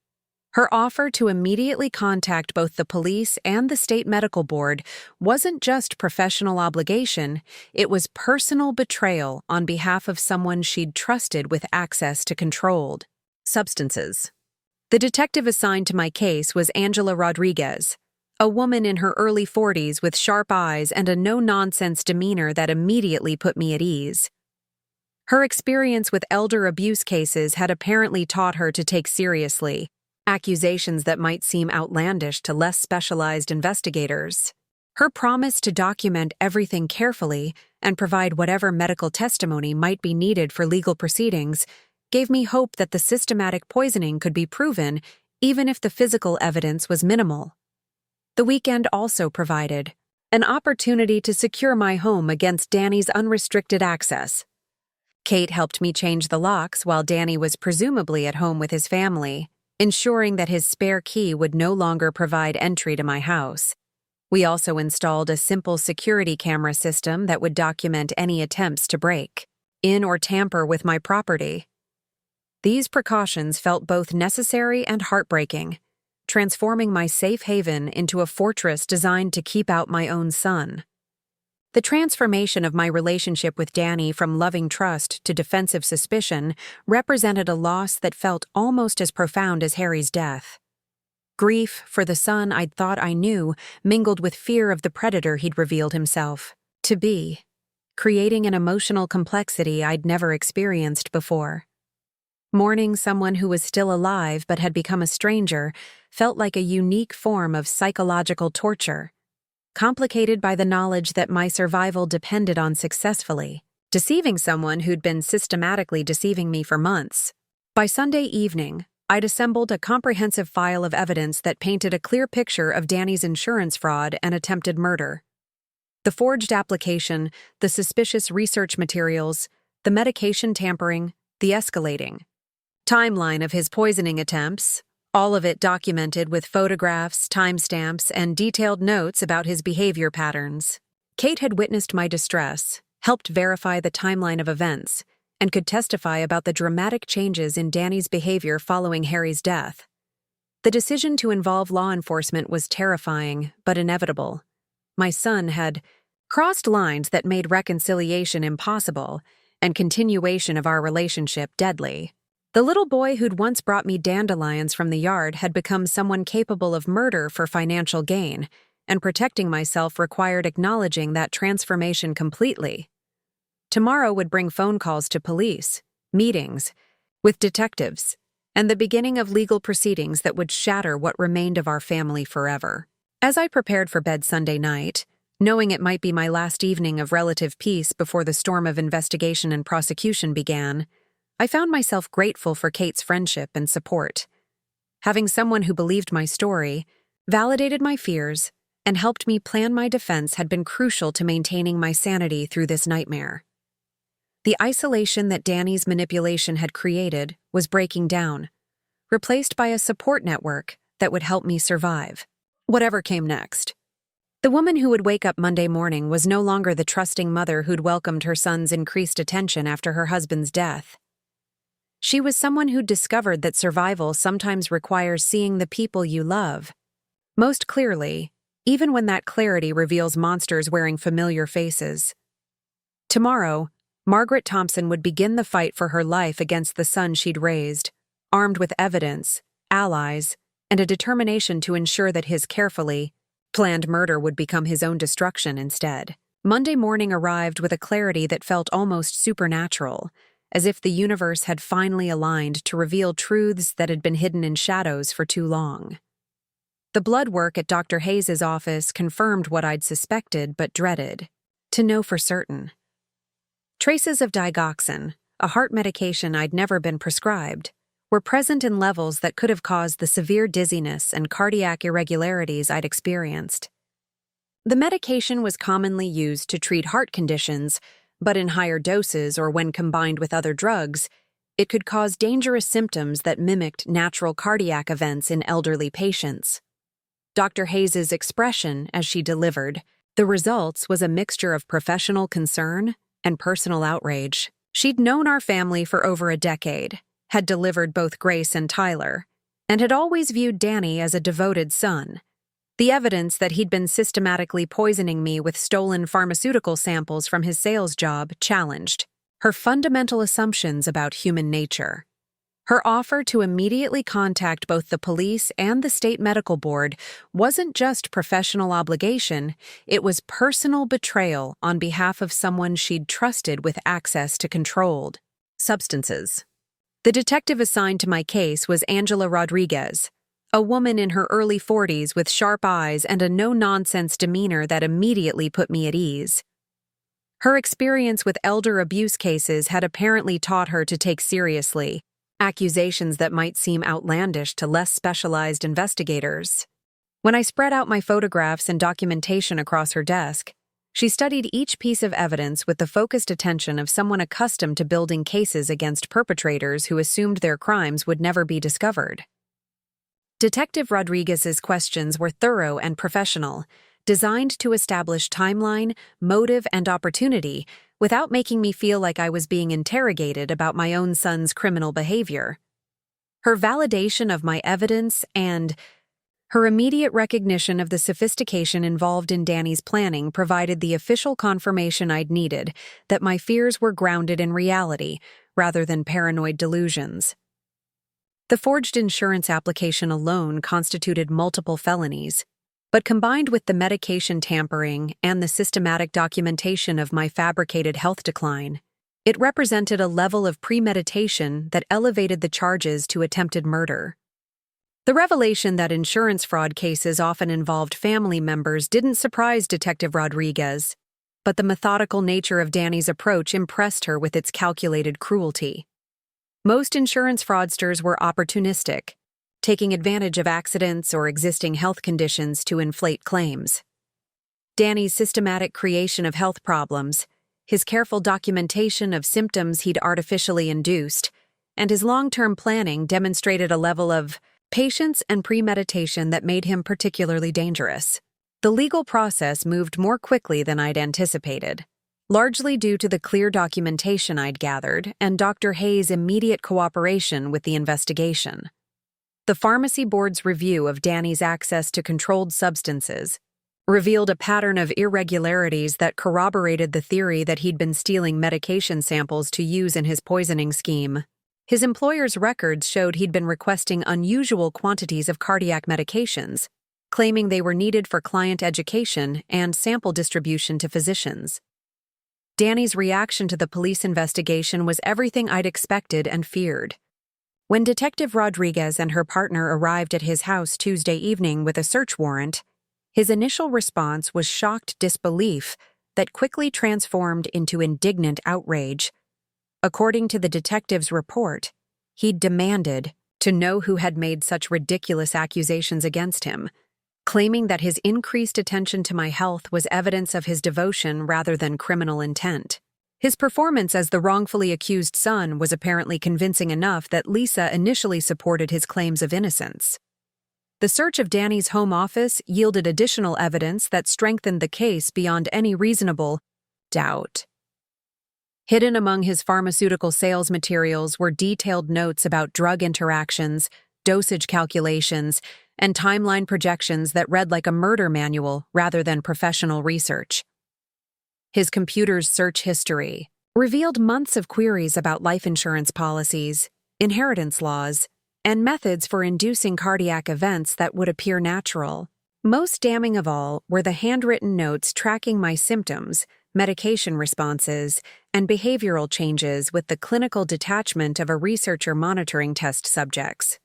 Her offer to immediately contact both the police and the state medical board wasn't just professional obligation, it was personal betrayal on behalf of someone she'd trusted with access to controlled substances. The detective assigned to my case was Angela Rodriguez, a woman in her early 40s with sharp eyes and a no-nonsense demeanor that immediately put me at ease. Her experience with elder abuse cases had apparently taught her to take seriously accusations that might seem outlandish to less specialized investigators. Her promise to document everything carefully and provide whatever medical testimony might be needed for legal proceedings gave me hope that the systematic poisoning could be proven even if the physical evidence was minimal. The weekend also provided an opportunity to secure my home against Danny's unrestricted access. Kate helped me change the locks while Danny was presumably at home with his family, ensuring that his spare key would no longer provide entry to my house. We also installed a simple security camera system that would document any attempts to break in or tamper with my property. These precautions felt both necessary and heartbreaking, transforming my safe haven into a fortress designed to keep out my own son. The transformation of my relationship with Danny from loving trust to defensive suspicion represented a loss that felt almost as profound as Harry's death. Grief for the son I'd thought I knew mingled with fear of the predator he'd revealed himself to be, creating an emotional complexity I'd never experienced before. Mourning someone who was still alive but had become a stranger felt like a unique form of psychological torture, complicated by the knowledge that my survival depended on successfully deceiving someone who'd been systematically deceiving me for months. By Sunday evening, I'd assembled a comprehensive file of evidence that painted a clear picture of Danny's insurance fraud and attempted murder. The forged application, the suspicious research materials, the medication tampering, the escalating timeline of his poisoning attempts, all of it documented with photographs, timestamps, and detailed notes about his behavior patterns. Kate had witnessed my distress, helped verify the timeline of events, and could testify about the dramatic changes in Danny's behavior following Harry's death. The decision to involve law enforcement was terrifying, but inevitable. My son had crossed lines that made reconciliation impossible and continuation of our relationship deadly. The little boy who'd once brought me dandelions from the yard had become someone capable of murder for financial gain, and protecting myself required acknowledging that transformation completely. Tomorrow would bring phone calls to police, meetings with detectives, and the beginning of legal proceedings that would shatter what remained of our family forever. As I prepared for bed Sunday night, knowing it might be my last evening of relative peace before the storm of investigation and prosecution began, I found myself grateful for Kate's friendship and support. Having someone who believed my story, validated my fears, and helped me plan my defense had been crucial to maintaining my sanity through this nightmare. The isolation that Danny's manipulation had created was breaking down, replaced by a support network that would help me survive, whatever came next. The woman who would wake up Monday morning was no longer the trusting mother who'd welcomed her son's increased attention after her husband's death. She was someone who'd discovered that survival sometimes requires seeing the people you love most clearly, even when that clarity reveals monsters wearing familiar faces. Tomorrow, Margaret Thompson would begin the fight for her life against the son she'd raised, armed with evidence, allies, and a determination to ensure that his carefully planned murder would become his own destruction instead. Monday morning arrived with a clarity that felt almost supernatural, as if the universe had finally aligned to reveal truths that had been hidden in shadows for too long. The blood work at Dr. Hayes's office confirmed what I'd suspected but dreaded to know for certain. Traces of digoxin, a heart medication I'd never been prescribed, were present in levels that could have caused the severe dizziness and cardiac irregularities I'd experienced. The medication was commonly used to treat heart conditions, but in higher doses or when combined with other drugs, it could cause dangerous symptoms that mimicked natural cardiac events in elderly patients. Dr. Hayes's expression as she delivered the results was a mixture of professional concern and personal outrage. She'd known our family for over a decade, had delivered both Grace and Tyler, and had always viewed Danny as a devoted son. The evidence that he'd been systematically poisoning me with stolen pharmaceutical samples from his sales job challenged her fundamental assumptions about human nature. Her offer to immediately contact both the police and the state medical board wasn't just professional obligation, it was personal betrayal on behalf of someone she'd trusted with access to controlled substances. The detective assigned to my case was Angela Rodriguez, a woman in her early 40s with sharp eyes and a no-nonsense demeanor that immediately put me at ease. Her experience with elder abuse cases had apparently taught her to take seriously accusations that might seem outlandish to less specialized investigators. When I spread out my photographs and documentation across her desk, she studied each piece of evidence with the focused attention of someone accustomed to building cases against perpetrators who assumed their crimes would never be discovered. Detective Rodriguez's questions were thorough and professional, designed to establish timeline, motive, and opportunity without making me feel like I was being interrogated about my own son's criminal behavior. Her validation of my evidence and her immediate recognition of the sophistication involved in Danny's planning provided the official confirmation I'd needed that my fears were grounded in reality rather than paranoid delusions. The forged insurance application alone constituted multiple felonies, but combined with the medication tampering and the systematic documentation of my fabricated health decline, it represented a level of premeditation that elevated the charges to attempted murder. The revelation that insurance fraud cases often involved family members didn't surprise Detective Rodriguez, but the methodical nature of Danny's approach impressed her with its calculated cruelty. Most insurance fraudsters were opportunistic, taking advantage of accidents or existing health conditions to inflate claims. Danny's systematic creation of health problems, his careful documentation of symptoms he'd artificially induced, and his long-term planning demonstrated a level of patience and premeditation that made him particularly dangerous. The legal process moved more quickly than I'd anticipated, largely due to the clear documentation I'd gathered and Dr. Hayes' immediate cooperation with the investigation. The pharmacy board's review of Danny's access to controlled substances revealed a pattern of irregularities that corroborated the theory that he'd been stealing medication samples to use in his poisoning scheme. His employer's records showed he'd been requesting unusual quantities of cardiac medications, claiming they were needed for client education and sample distribution to physicians. Danny's reaction to the police investigation was everything I'd expected and feared. When Detective Rodriguez and her partner arrived at his house Tuesday evening with a search warrant, his initial response was shocked disbelief that quickly transformed into indignant outrage. According to the detective's report, he'd demanded to know who had made such ridiculous accusations against him, claiming that his increased attention to my health was evidence of his devotion rather than criminal intent. His performance as the wrongfully accused son was apparently convincing enough that Lisa initially supported his claims of innocence. The search of Danny's home office yielded additional evidence that strengthened the case beyond any reasonable doubt. Hidden among his pharmaceutical sales materials were detailed notes about drug interactions, dosage calculations, and timeline projections that read like a murder manual rather than professional research. His computer's search history revealed months of queries about life insurance policies, inheritance laws, and methods for inducing cardiac events that would appear natural. Most damning of all were the handwritten notes tracking my symptoms, medication responses, and behavioral changes with the clinical detachment of a researcher monitoring test subjects.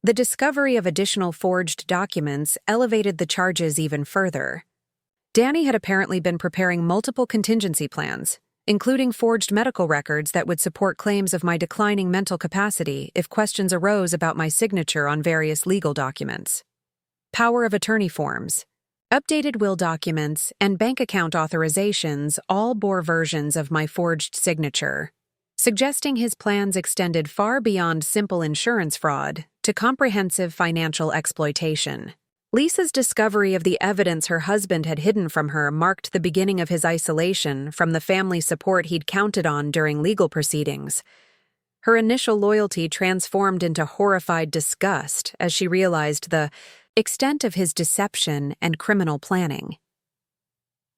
The discovery of additional forged documents elevated the charges even further. Danny had apparently been preparing multiple contingency plans, including forged medical records that would support claims of my declining mental capacity if questions arose about my signature on various legal documents. Power of attorney forms, updated will documents, and bank account authorizations all bore versions of my forged signature, suggesting his plans extended far beyond simple insurance fraud to comprehensive financial exploitation. Lisa's discovery of the evidence her husband had hidden from her marked the beginning of his isolation from the family support he'd counted on during legal proceedings. Her initial loyalty transformed into horrified disgust as she realized the extent of his deception and criminal planning.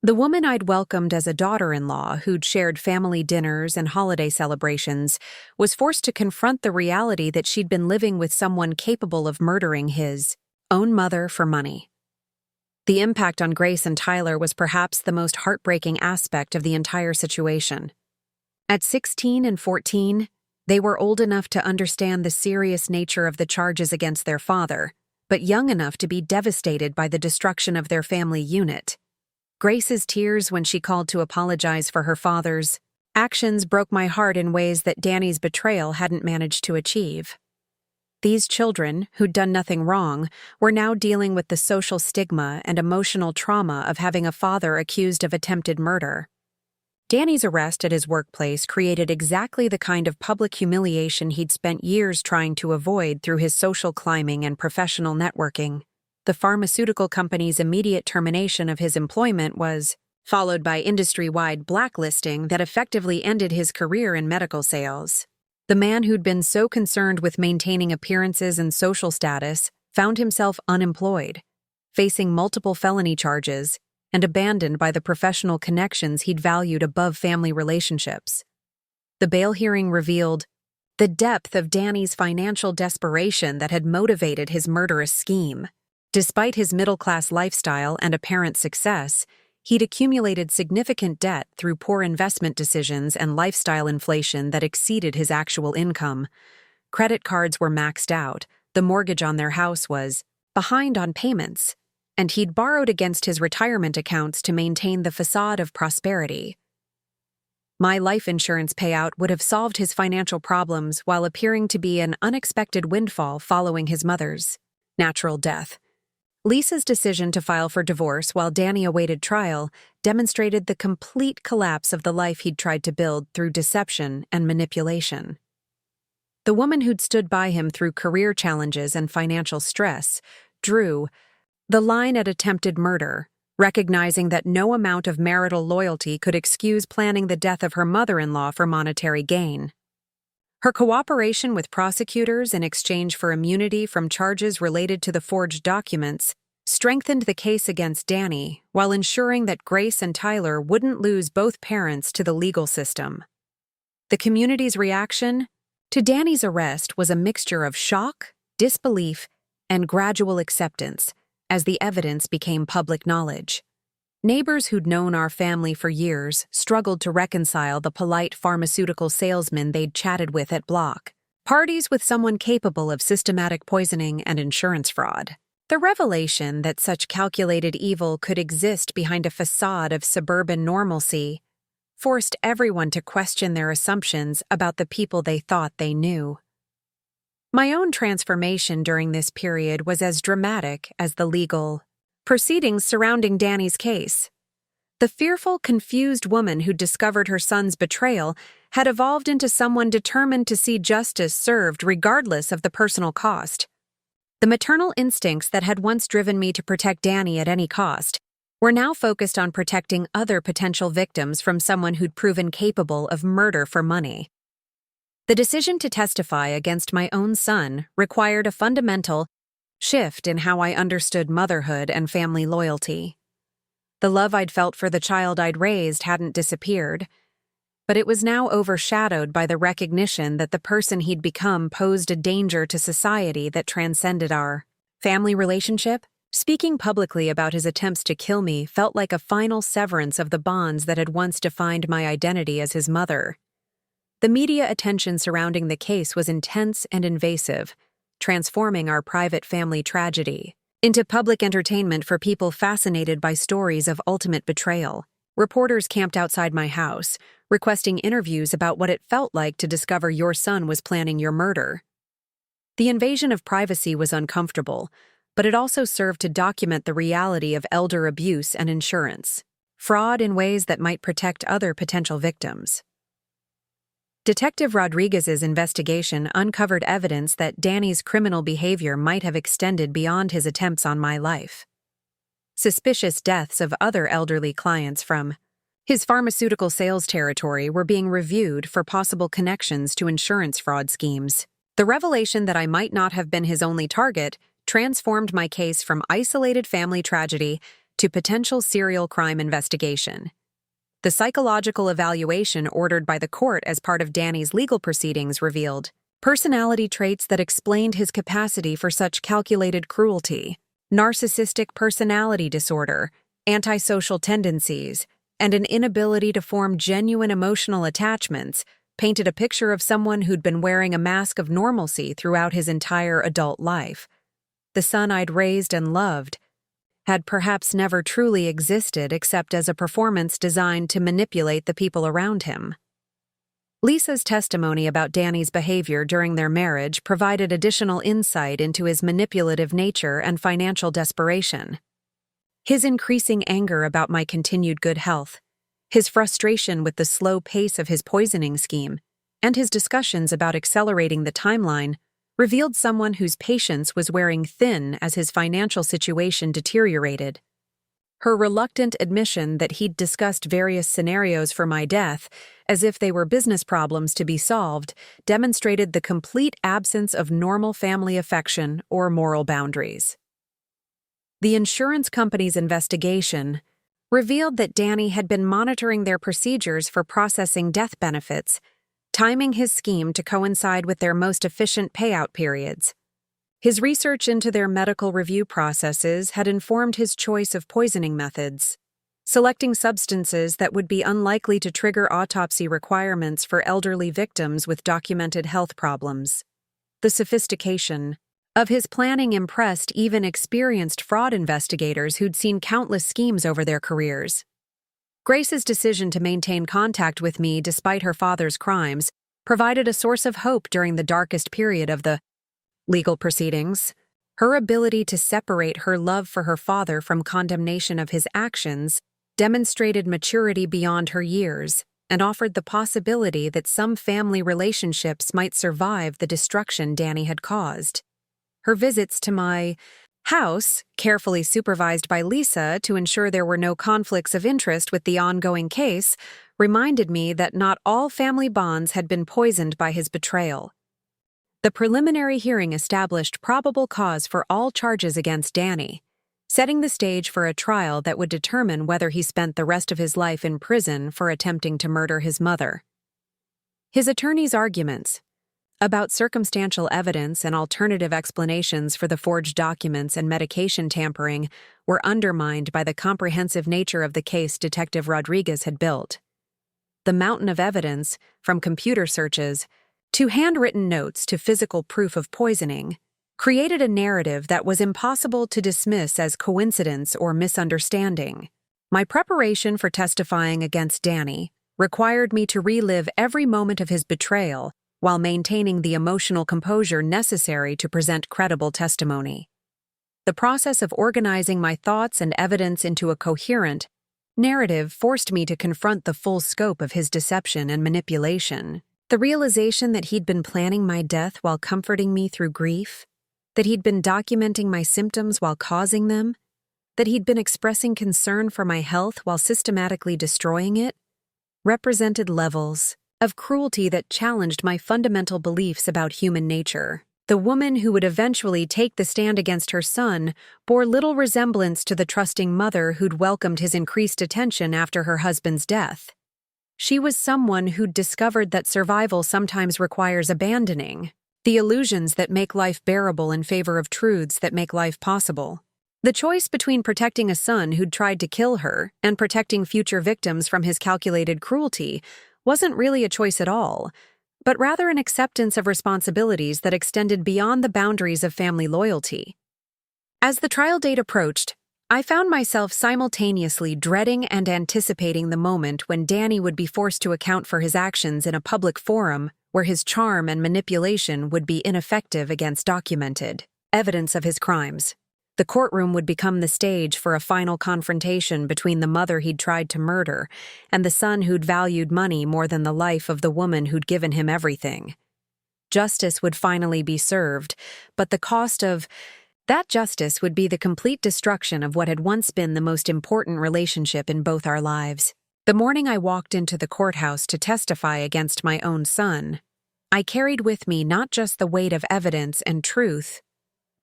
The woman I'd welcomed as a daughter-in-law who'd shared family dinners and holiday celebrations was forced to confront the reality that she'd been living with someone capable of murdering his own mother for money. The impact on Grace and Tyler was perhaps the most heartbreaking aspect of the entire situation. At 16 and 14, they were old enough to understand the serious nature of the charges against their father, but young enough to be devastated by the destruction of their family unit. Grace's tears when she called to apologize for her father's actions broke my heart in ways that Danny's betrayal hadn't managed to achieve. These children, who'd done nothing wrong, were now dealing with the social stigma and emotional trauma of having a father accused of attempted murder. Danny's arrest at his workplace created exactly the kind of public humiliation he'd spent years trying to avoid through his social climbing and professional networking. The pharmaceutical company's immediate termination of his employment was followed by industry-wide blacklisting that effectively ended his career in medical sales. The man who'd been so concerned with maintaining appearances and social status found himself unemployed, facing multiple felony charges, and abandoned by the professional connections he'd valued above family relationships. The bail hearing revealed the depth of Danny's financial desperation that had motivated his murderous scheme. Despite his middle-class lifestyle and apparent success, he'd accumulated significant debt through poor investment decisions and lifestyle inflation that exceeded his actual income. Credit cards were maxed out, the mortgage on their house was behind on payments, and he'd borrowed against his retirement accounts to maintain the facade of prosperity. My life insurance payout would have solved his financial problems while appearing to be an unexpected windfall following his mother's natural death. Lisa's decision to file for divorce while Danny awaited trial demonstrated the complete collapse of the life he'd tried to build through deception and manipulation. The woman who'd stood by him through career challenges and financial stress drew the line at attempted murder, recognizing that no amount of marital loyalty could excuse planning the death of her mother-in-law for monetary gain. Her cooperation with prosecutors in exchange for immunity from charges related to the forged documents strengthened the case against Danny while ensuring that Grace and Tyler wouldn't lose both parents to the legal system. The community's reaction to Danny's arrest was a mixture of shock, disbelief, and gradual acceptance as the evidence became public knowledge. Neighbors who'd known our family for years struggled to reconcile the polite pharmaceutical salesman they'd chatted with at Block parties with someone capable of systematic poisoning and insurance fraud. The revelation that such calculated evil could exist behind a facade of suburban normalcy forced everyone to question their assumptions about the people they thought they knew. My own transformation during this period was as dramatic as the legal proceedings surrounding Danny's case. The fearful, confused woman who discovered her son's betrayal had evolved into someone determined to see justice served regardless of the personal cost. The maternal instincts that had once driven me to protect Danny at any cost were now focused on protecting other potential victims from someone who'd proven capable of murder for money. The decision to testify against my own son required a fundamental shift in how I understood motherhood and family loyalty. The love I'd felt for the child I'd raised hadn't disappeared, but it was now overshadowed by the recognition that the person he'd become posed a danger to society that transcended our family relationship. Speaking publicly about his attempts to kill me felt like a final severance of the bonds that had once defined my identity as his mother. The media attention surrounding the case was intense and invasive, transforming our private family tragedy into public entertainment for people fascinated by stories of ultimate betrayal. Reporters camped outside my house, requesting interviews about what it felt like to discover your son was planning your murder. The invasion of privacy was uncomfortable, but it also served to document the reality of elder abuse and insurance fraud in ways that might protect other potential victims. Detective Rodriguez's investigation uncovered evidence that Danny's criminal behavior might have extended beyond his attempts on my life. Suspicious deaths of other elderly clients from his pharmaceutical sales territory were being reviewed for possible connections to insurance fraud schemes. The revelation that I might not have been his only target transformed my case from isolated family tragedy to potential serial crime investigation. The psychological evaluation ordered by the court as part of Danny's legal proceedings revealed personality traits that explained his capacity for such calculated cruelty, narcissistic personality disorder, antisocial tendencies, and an inability to form genuine emotional attachments painted a picture of someone who'd been wearing a mask of normalcy throughout his entire adult life. The son I'd raised and loved had perhaps never truly existed except as a performance designed to manipulate the people around him. Lisa's testimony about Danny's behavior during their marriage provided additional insight into his manipulative nature and financial desperation. His increasing anger about my continued good health, his frustration with the slow pace of his poisoning scheme, and his discussions about accelerating the timeline revealed someone whose patience was wearing thin as his financial situation deteriorated. Her reluctant admission that he'd discussed various scenarios for my death, as if they were business problems to be solved, demonstrated the complete absence of normal family affection or moral boundaries. The insurance company's investigation revealed that Danny had been monitoring their procedures for processing death benefits, timing his scheme to coincide with their most efficient payout periods. His research into their medical review processes had informed his choice of poisoning methods, selecting substances that would be unlikely to trigger autopsy requirements for elderly victims with documented health problems. The sophistication of his planning impressed even experienced fraud investigators who'd seen countless schemes over their careers. Grace's decision to maintain contact with me despite her father's crimes provided a source of hope during the darkest period of the legal proceedings. Her ability to separate her love for her father from condemnation of his actions demonstrated maturity beyond her years and offered the possibility that some family relationships might survive the destruction Danny had caused. Her visits to my house, carefully supervised by Lisa to ensure there were no conflicts of interest with the ongoing case, reminded me that not all family bonds had been poisoned by his betrayal. The preliminary hearing established probable cause for all charges against Danny, setting the stage for a trial that would determine whether he spent the rest of his life in prison for attempting to murder his mother. His attorney's arguments about circumstantial evidence and alternative explanations for the forged documents and medication tampering were undermined by the comprehensive nature of the case Detective Rodriguez had built. The mountain of evidence, from computer searches to handwritten notes to physical proof of poisoning, created a narrative that was impossible to dismiss as coincidence or misunderstanding. My preparation for testifying against Danny required me to relive every moment of his betrayal while maintaining the emotional composure necessary to present credible testimony. The process of organizing my thoughts and evidence into a coherent narrative forced me to confront the full scope of his deception and manipulation. The realization that he'd been planning my death while comforting me through grief, that he'd been documenting my symptoms while causing them, that he'd been expressing concern for my health while systematically destroying it, represented levels of cruelty that challenged my fundamental beliefs about human nature. The woman who would eventually take the stand against her son bore little resemblance to the trusting mother who'd welcomed his increased attention after her husband's death. She was someone who'd discovered that survival sometimes requires abandoning the illusions that make life bearable in favor of truths that make life possible. The choice between protecting a son who'd tried to kill her and protecting future victims from his calculated cruelty wasn't really a choice at all, but rather an acceptance of responsibilities that extended beyond the boundaries of family loyalty. As the trial date approached, I found myself simultaneously dreading and anticipating the moment when Danny would be forced to account for his actions in a public forum where his charm and manipulation would be ineffective against documented evidence of his crimes. The courtroom would become the stage for a final confrontation between the mother he'd tried to murder and the son who'd valued money more than the life of the woman who'd given him everything. Justice would finally be served, but the cost of that justice would be the complete destruction of what had once been the most important relationship in both our lives. The morning I walked into the courthouse to testify against my own son, I carried with me not just the weight of evidence and truth,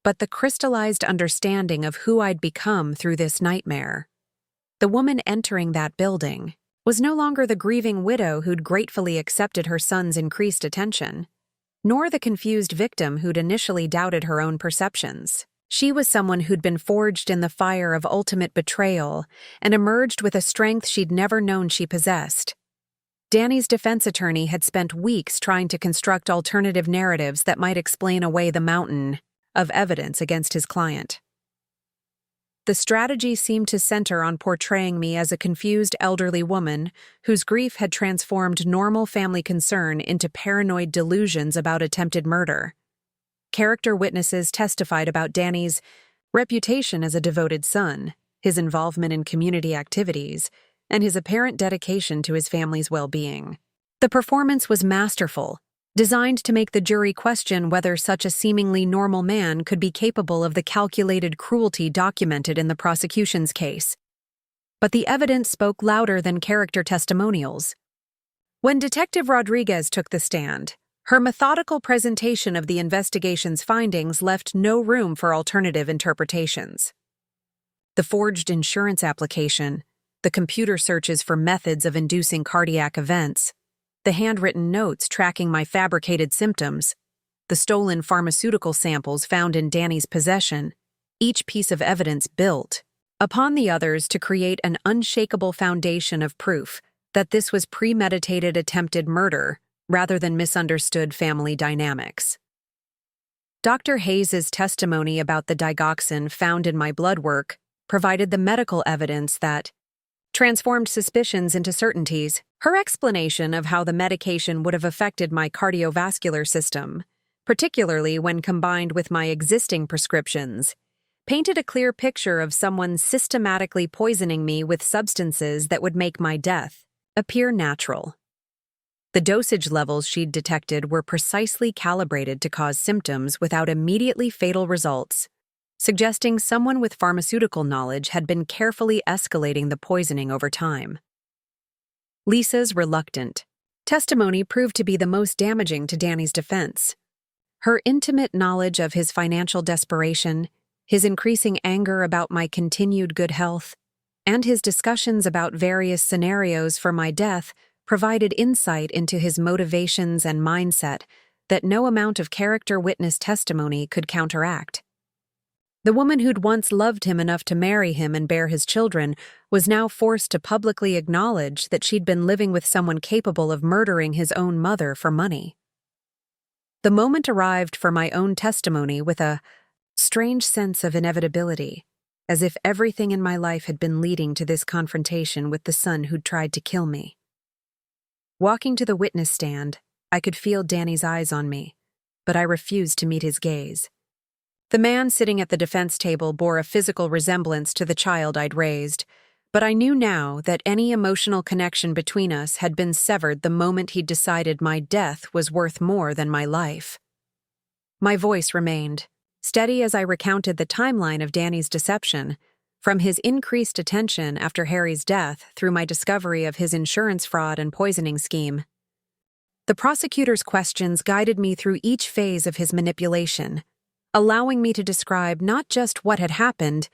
but the crystallized understanding of who I'd become through this nightmare. The woman entering that building was no longer the grieving widow who'd gratefully accepted her son's increased attention, nor the confused victim who'd initially doubted her own perceptions. She was someone who'd been forged in the fire of ultimate betrayal and emerged with a strength she'd never known she possessed. Danny's defense attorney had spent weeks trying to construct alternative narratives that might explain away the mountain of evidence against his client. The strategy seemed to center on portraying me as a confused elderly woman whose grief had transformed normal family concern into paranoid delusions about attempted murder. Character witnesses testified about Danny's reputation as a devoted son, his involvement in community activities, and his apparent dedication to his family's well-being. The performance was masterful, designed to make the jury question whether such a seemingly normal man could be capable of the calculated cruelty documented in the prosecution's case. But the evidence spoke louder than character testimonials. When Detective Rodriguez took the stand, her methodical presentation of the investigation's findings left no room for alternative interpretations. The forged insurance application, the computer searches for methods of inducing cardiac events, the handwritten notes tracking my fabricated symptoms, the stolen pharmaceutical samples found in Danny's possession, each piece of evidence built upon the others to create an unshakable foundation of proof that this was premeditated attempted murder rather than misunderstood family dynamics. Dr. Hayes's testimony about the digoxin found in my blood work provided the medical evidence that transformed suspicions into certainties. Her explanation of how the medication would have affected my cardiovascular system, particularly when combined with my existing prescriptions, painted a clear picture of someone systematically poisoning me with substances that would make my death appear natural. The dosage levels she'd detected were precisely calibrated to cause symptoms without immediately fatal results, suggesting someone with pharmaceutical knowledge had been carefully escalating the poisoning over time. Lisa's reluctant testimony proved to be the most damaging to Danny's defense. Her intimate knowledge of his financial desperation, his increasing anger about my continued good health, and his discussions about various scenarios for my death provided insight into his motivations and mindset that no amount of character witness testimony could counteract. The woman who'd once loved him enough to marry him and bear his children was now forced to publicly acknowledge that she'd been living with someone capable of murdering his own mother for money. The moment arrived for my own testimony with a strange sense of inevitability, as if everything in my life had been leading to this confrontation with the son who'd tried to kill me. Walking to the witness stand, I could feel Danny's eyes on me, but I refused to meet his gaze. The man sitting at the defense table bore a physical resemblance to the child I'd raised, but I knew now that any emotional connection between us had been severed the moment he'd decided my death was worth more than my life. My voice remained, steady as I recounted the timeline of Danny's deception, from his increased attention after Harry's death through my discovery of his insurance fraud and poisoning scheme. The prosecutor's questions guided me through each phase of his manipulation, allowing me to describe not just what had happened,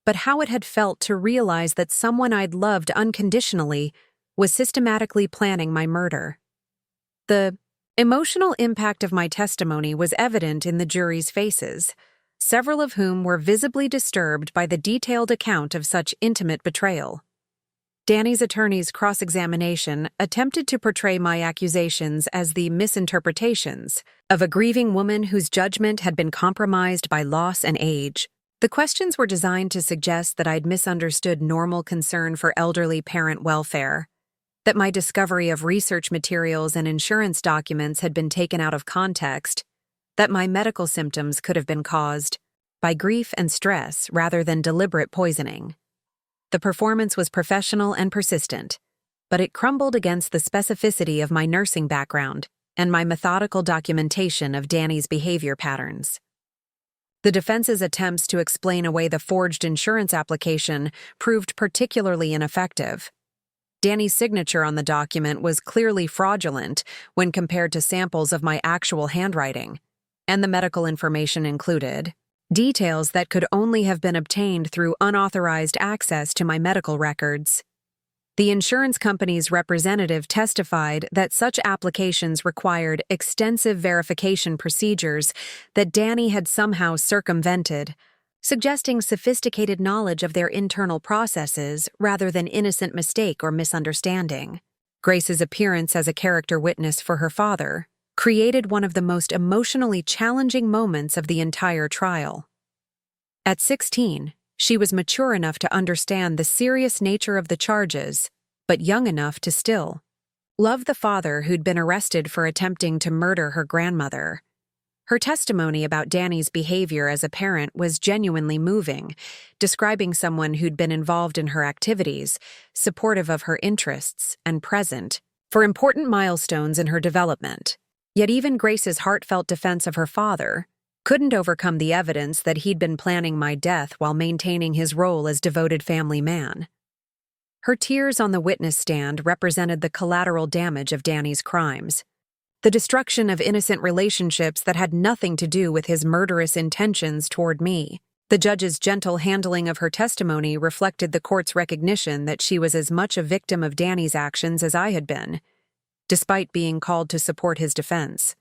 but how it had felt to realize that someone I'd loved unconditionally was systematically planning my murder. The emotional impact of my testimony was evident in the jury's faces, several of whom were visibly disturbed by the detailed account of such intimate betrayal. Danny's attorney's cross-examination attempted to portray my accusations as the misinterpretations of a grieving woman whose judgment had been compromised by loss and age. The questions were designed to suggest that I'd misunderstood normal concern for elderly parent welfare, that my discovery of research materials and insurance documents had been taken out of context, that my medical symptoms could have been caused by grief and stress rather than deliberate poisoning. The performance was professional and persistent, but it crumbled against the specificity of my nursing background and my methodical documentation of Danny's behavior patterns. The defense's attempts to explain away the forged insurance application proved particularly ineffective. Danny's signature on the document was clearly fraudulent when compared to samples of my actual handwriting, and the medical information included details that could only have been obtained through unauthorized access to my medical records. The insurance company's representative testified that such applications required extensive verification procedures that Danny had somehow circumvented, suggesting sophisticated knowledge of their internal processes rather than innocent mistake or misunderstanding. Grace's appearance as a character witness for her father created one of the most emotionally challenging moments of the entire trial. At 16, she was mature enough to understand the serious nature of the charges, but young enough to still love the father who'd been arrested for attempting to murder her grandmother. Her testimony about Danny's behavior as a parent was genuinely moving, describing someone who'd been involved in her activities, supportive of her interests, and present for important milestones in her development. Yet even Grace's heartfelt defense of her father couldn't overcome the evidence that he'd been planning my death while maintaining his role as devoted family man. Her tears on the witness stand represented the collateral damage of Danny's crimes, the destruction of innocent relationships that had nothing to do with his murderous intentions toward me. The judge's gentle handling of her testimony reflected the court's recognition that she was as much a victim of Danny's actions as I had been, despite being called to support his defense.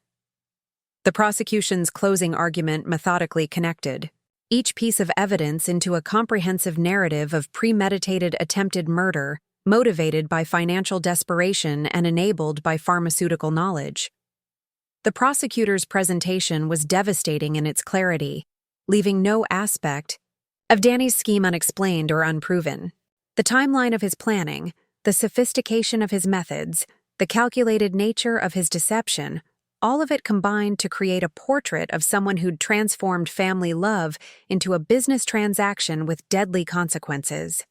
The prosecution's closing argument methodically connected each piece of evidence into a comprehensive narrative of premeditated attempted murder motivated by financial desperation and enabled by pharmaceutical knowledge. The prosecutor's presentation was devastating in its clarity, leaving no aspect of Danny's scheme unexplained or unproven. The timeline of his planning, the sophistication of his methods, the calculated nature of his deception, all of it combined to create a portrait of someone who'd transformed family love into a business transaction with deadly consequences.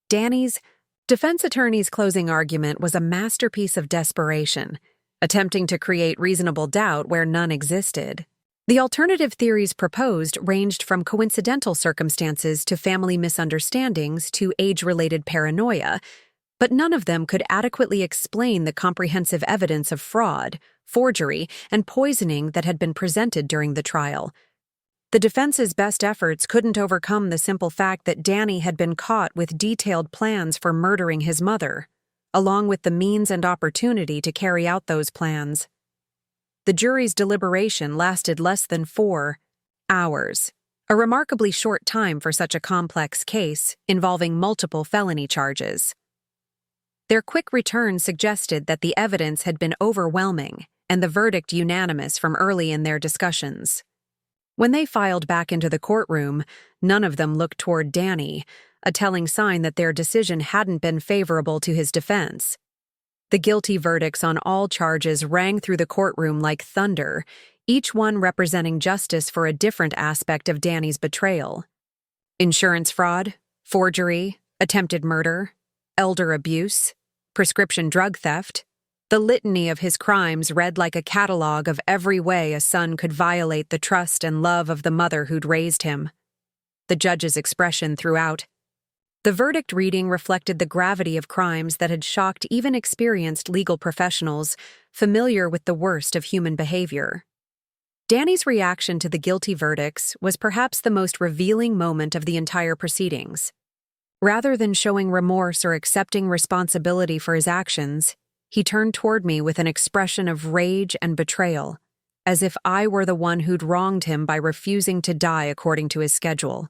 Danny's defense attorney's closing argument was a masterpiece of desperation, attempting to create reasonable doubt where none existed. The alternative theories proposed ranged from coincidental circumstances to family misunderstandings to age-related paranoia, But none of them could adequately explain the comprehensive evidence of fraud, forgery, and poisoning that had been presented during the trial. The defense's best efforts couldn't overcome the simple fact that Danny had been caught with detailed plans for murdering his mother, along with the means and opportunity to carry out those plans. The jury's deliberation lasted less than 4 hours, a remarkably short time for such a complex case involving multiple felony charges. Their quick return suggested that the evidence had been overwhelming and the verdict unanimous from early in their discussions. When they filed back into the courtroom, none of them looked toward Danny, a telling sign that their decision hadn't been favorable to his defense. The guilty verdicts on all charges rang through the courtroom like thunder, each one representing justice for a different aspect of Danny's betrayal. Insurance fraud, forgery, attempted murder, elder abuse, prescription drug theft. The litany of his crimes read like a catalog of every way a son could violate the trust and love of the mother who'd raised him. The judge's expression throughout. The verdict reading reflected the gravity of crimes that had shocked even experienced legal professionals familiar with the worst of human behavior. Danny's reaction to the guilty verdicts was perhaps the most revealing moment of the entire proceedings. Rather than showing remorse or accepting responsibility for his actions, he turned toward me with an expression of rage and betrayal, as if I were the one who'd wronged him by refusing to die according to his schedule.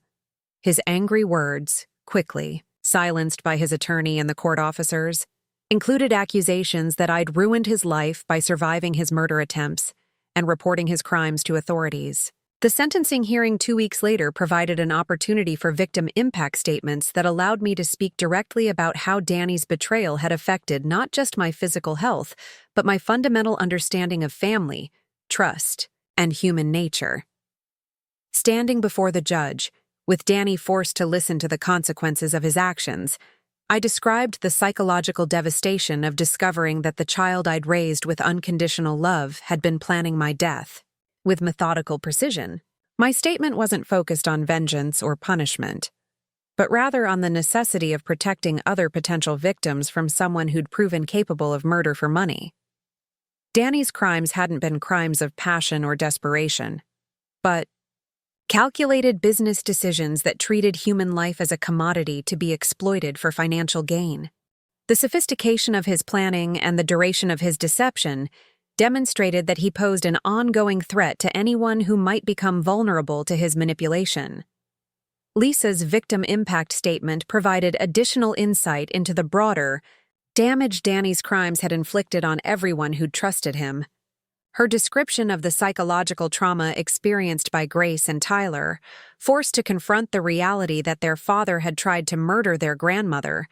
His angry words, quickly, silenced by his attorney and the court officers, included accusations that I'd ruined his life by surviving his murder attempts and reporting his crimes to authorities. The sentencing hearing 2 weeks later provided an opportunity for victim impact statements that allowed me to speak directly about how Danny's betrayal had affected not just my physical health, but my fundamental understanding of family, trust, and human nature. Standing before the judge, with Danny forced to listen to the consequences of his actions, I described the psychological devastation of discovering that the child I'd raised with unconditional love had been planning my death. With methodical precision, my statement wasn't focused on vengeance or punishment, but rather on the necessity of protecting other potential victims from someone who'd proven capable of murder for money. Danny's crimes hadn't been crimes of passion or desperation, but calculated business decisions that treated human life as a commodity to be exploited for financial gain. The sophistication of his planning and the duration of his deception demonstrated that he posed an ongoing threat to anyone who might become vulnerable to his manipulation. Lisa's victim impact statement provided additional insight into the broader damage Danny's crimes had inflicted on everyone who'd trusted him. Her description of the psychological trauma experienced by Grace and Tyler, forced to confront the reality that their father had tried to murder their grandmother,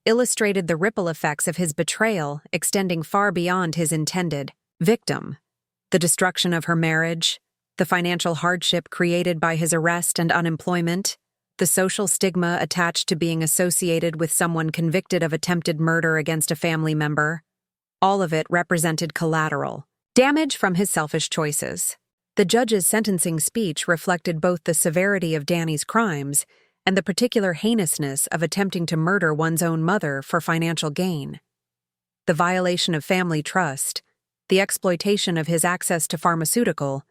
illustrated the ripple effects of his betrayal extending far beyond his intended victim. The destruction of her marriage, the financial hardship created by his arrest and unemployment, the social stigma attached to being associated with someone convicted of attempted murder against a family member, all of it represented collateral damage from his selfish choices. The judge's sentencing speech reflected both the severity of Danny's crimes and the particular heinousness of attempting to murder one's own mother for financial gain. The violation of family trust, the exploitation of his access to pharmaceutical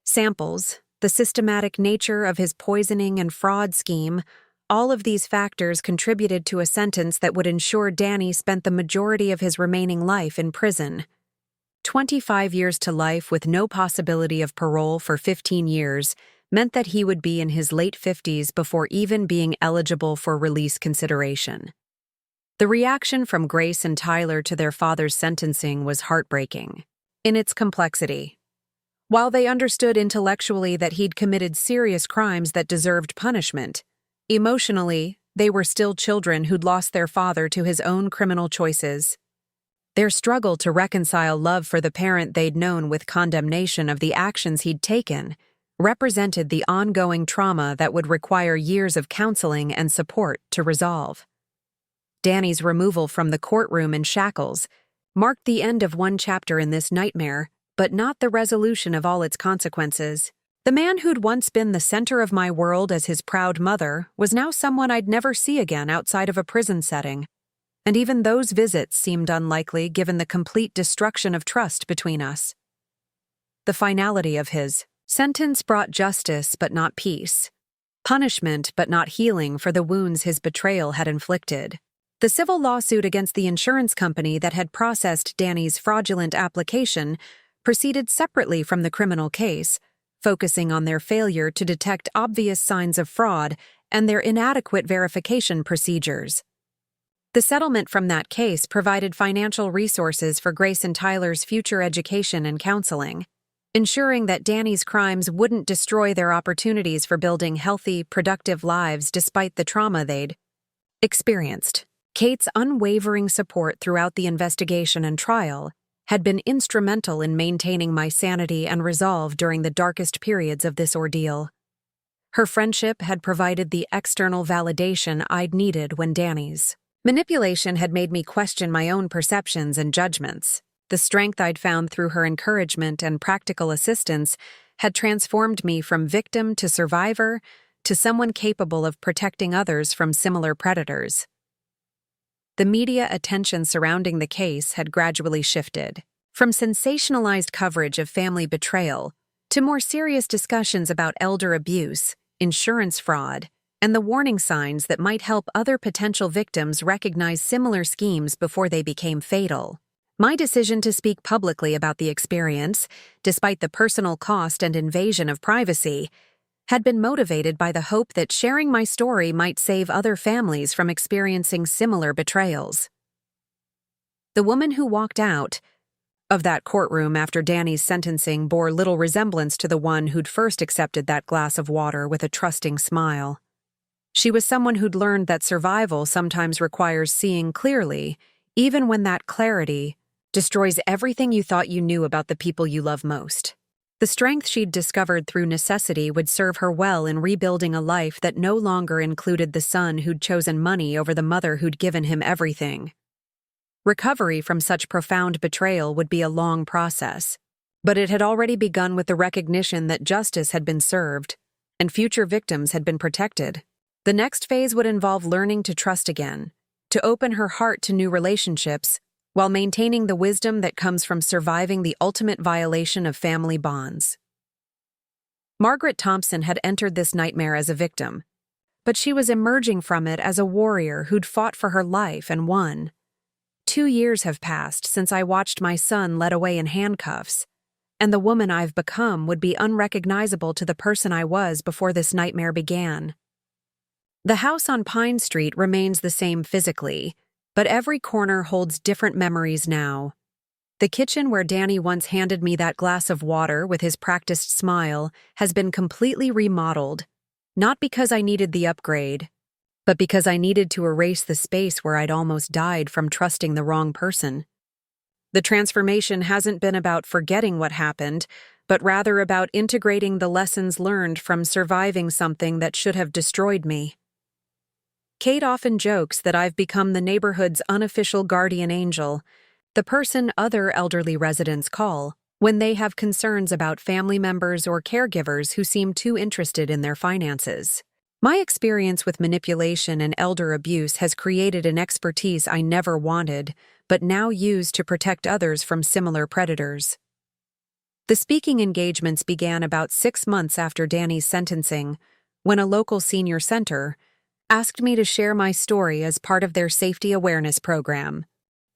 samples, the systematic nature of his poisoning and fraud scheme, all of these factors contributed to a sentence that would ensure Danny spent the majority of his remaining life in prison. 25 years to life with no possibility of parole for 15 years meant that he would be in his late 50s before even being eligible for release consideration. The reaction from Grace and Tyler to their father's sentencing was heartbreaking in its complexity. While they understood intellectually that he'd committed serious crimes that deserved punishment, emotionally, they were still children who'd lost their father to his own criminal choices. Their struggle to reconcile love for the parent they'd known with condemnation of the actions he'd taken represented the ongoing trauma that would require years of counseling and support to resolve. Danny's removal from the courtroom in shackles marked the end of one chapter in this nightmare, but not the resolution of all its consequences. The man who'd once been the center of my world as his proud mother was now someone I'd never see again outside of a prison setting. and even those visits seemed unlikely given the complete destruction of trust between us. The finality of his sentence brought justice but not peace, punishment but not healing for the wounds his betrayal had inflicted. The civil lawsuit against the insurance company that had processed Danny's fraudulent application proceeded separately from the criminal case, focusing on their failure to detect obvious signs of fraud and their inadequate verification procedures. The settlement from that case provided financial resources for Grace and Tyler's future education and counseling, ensuring that Danny's crimes wouldn't destroy their opportunities for building healthy, productive lives despite the trauma they'd experienced. Kate's unwavering support throughout the investigation and trial had been instrumental in maintaining my sanity and resolve during the darkest periods of this ordeal. Her friendship had provided the external validation I'd needed when Danny's manipulation had made me question my own perceptions and judgments. The strength I'd found through her encouragement and practical assistance had transformed me from victim to survivor to someone capable of protecting others from similar predators. The media attention surrounding the case had gradually shifted, from sensationalized coverage of family betrayal to more serious discussions about elder abuse, insurance fraud, and the warning signs that might help other potential victims recognize similar schemes before they became fatal. My decision to speak publicly about the experience, despite the personal cost and invasion of privacy, had been motivated by the hope that sharing my story might save other families from experiencing similar betrayals. The woman who walked out of that courtroom after Danny's sentencing bore little resemblance to the one who'd first accepted that glass of water with a trusting smile. She was someone who'd learned that survival sometimes requires seeing clearly, even when that clarity destroys everything you thought you knew about the people you love most. The strength she'd discovered through necessity would serve her well in rebuilding a life that no longer included the son who'd chosen money over the mother who'd given him everything. Recovery from such profound betrayal would be a long process, but it had already begun with the recognition that justice had been served and future victims had been protected. The next phase would involve learning to trust again, to open her heart to new relationships, while maintaining the wisdom that comes from surviving the ultimate violation of family bonds. Margaret Thompson had entered this nightmare as a victim, but she was emerging from it as a warrior who'd fought for her life and won. 2 years have passed since I watched my son led away in handcuffs, and the woman I've become would be unrecognizable to the person I was before this nightmare began. The house on Pine Street remains the same physically, but every corner holds different memories now. The kitchen where Danny once handed me that glass of water with his practiced smile has been completely remodeled, not because I needed the upgrade, but because I needed to erase the space where I'd almost died from trusting the wrong person. The transformation hasn't been about forgetting what happened, but rather about integrating the lessons learned from surviving something that should have destroyed me. Kate often jokes that I've become the neighborhood's unofficial guardian angel, the person other elderly residents call when they have concerns about family members or caregivers who seem too interested in their finances. My experience with manipulation and elder abuse has created an expertise I never wanted, but now use to protect others from similar predators. The speaking engagements began about 6 months after Danny's sentencing, when a local senior center asked me to share my story as part of their safety awareness program.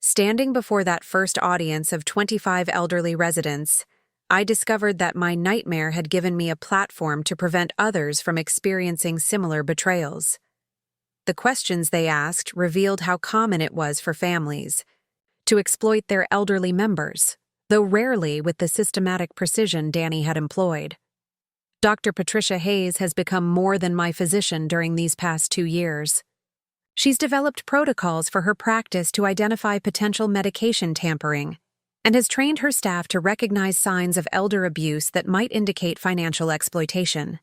Standing before that first audience of 25 elderly residents, I discovered that my nightmare had given me a platform to prevent others from experiencing similar betrayals. The questions they asked revealed how common it was for families to exploit their elderly members, though rarely with the systematic precision Danny had employed. Dr. Patricia Hayes has become more than my physician during these past 2 years. She's developed protocols for her practice to identify potential medication tampering and has trained her staff to recognize signs of elder abuse that might indicate financial exploitation.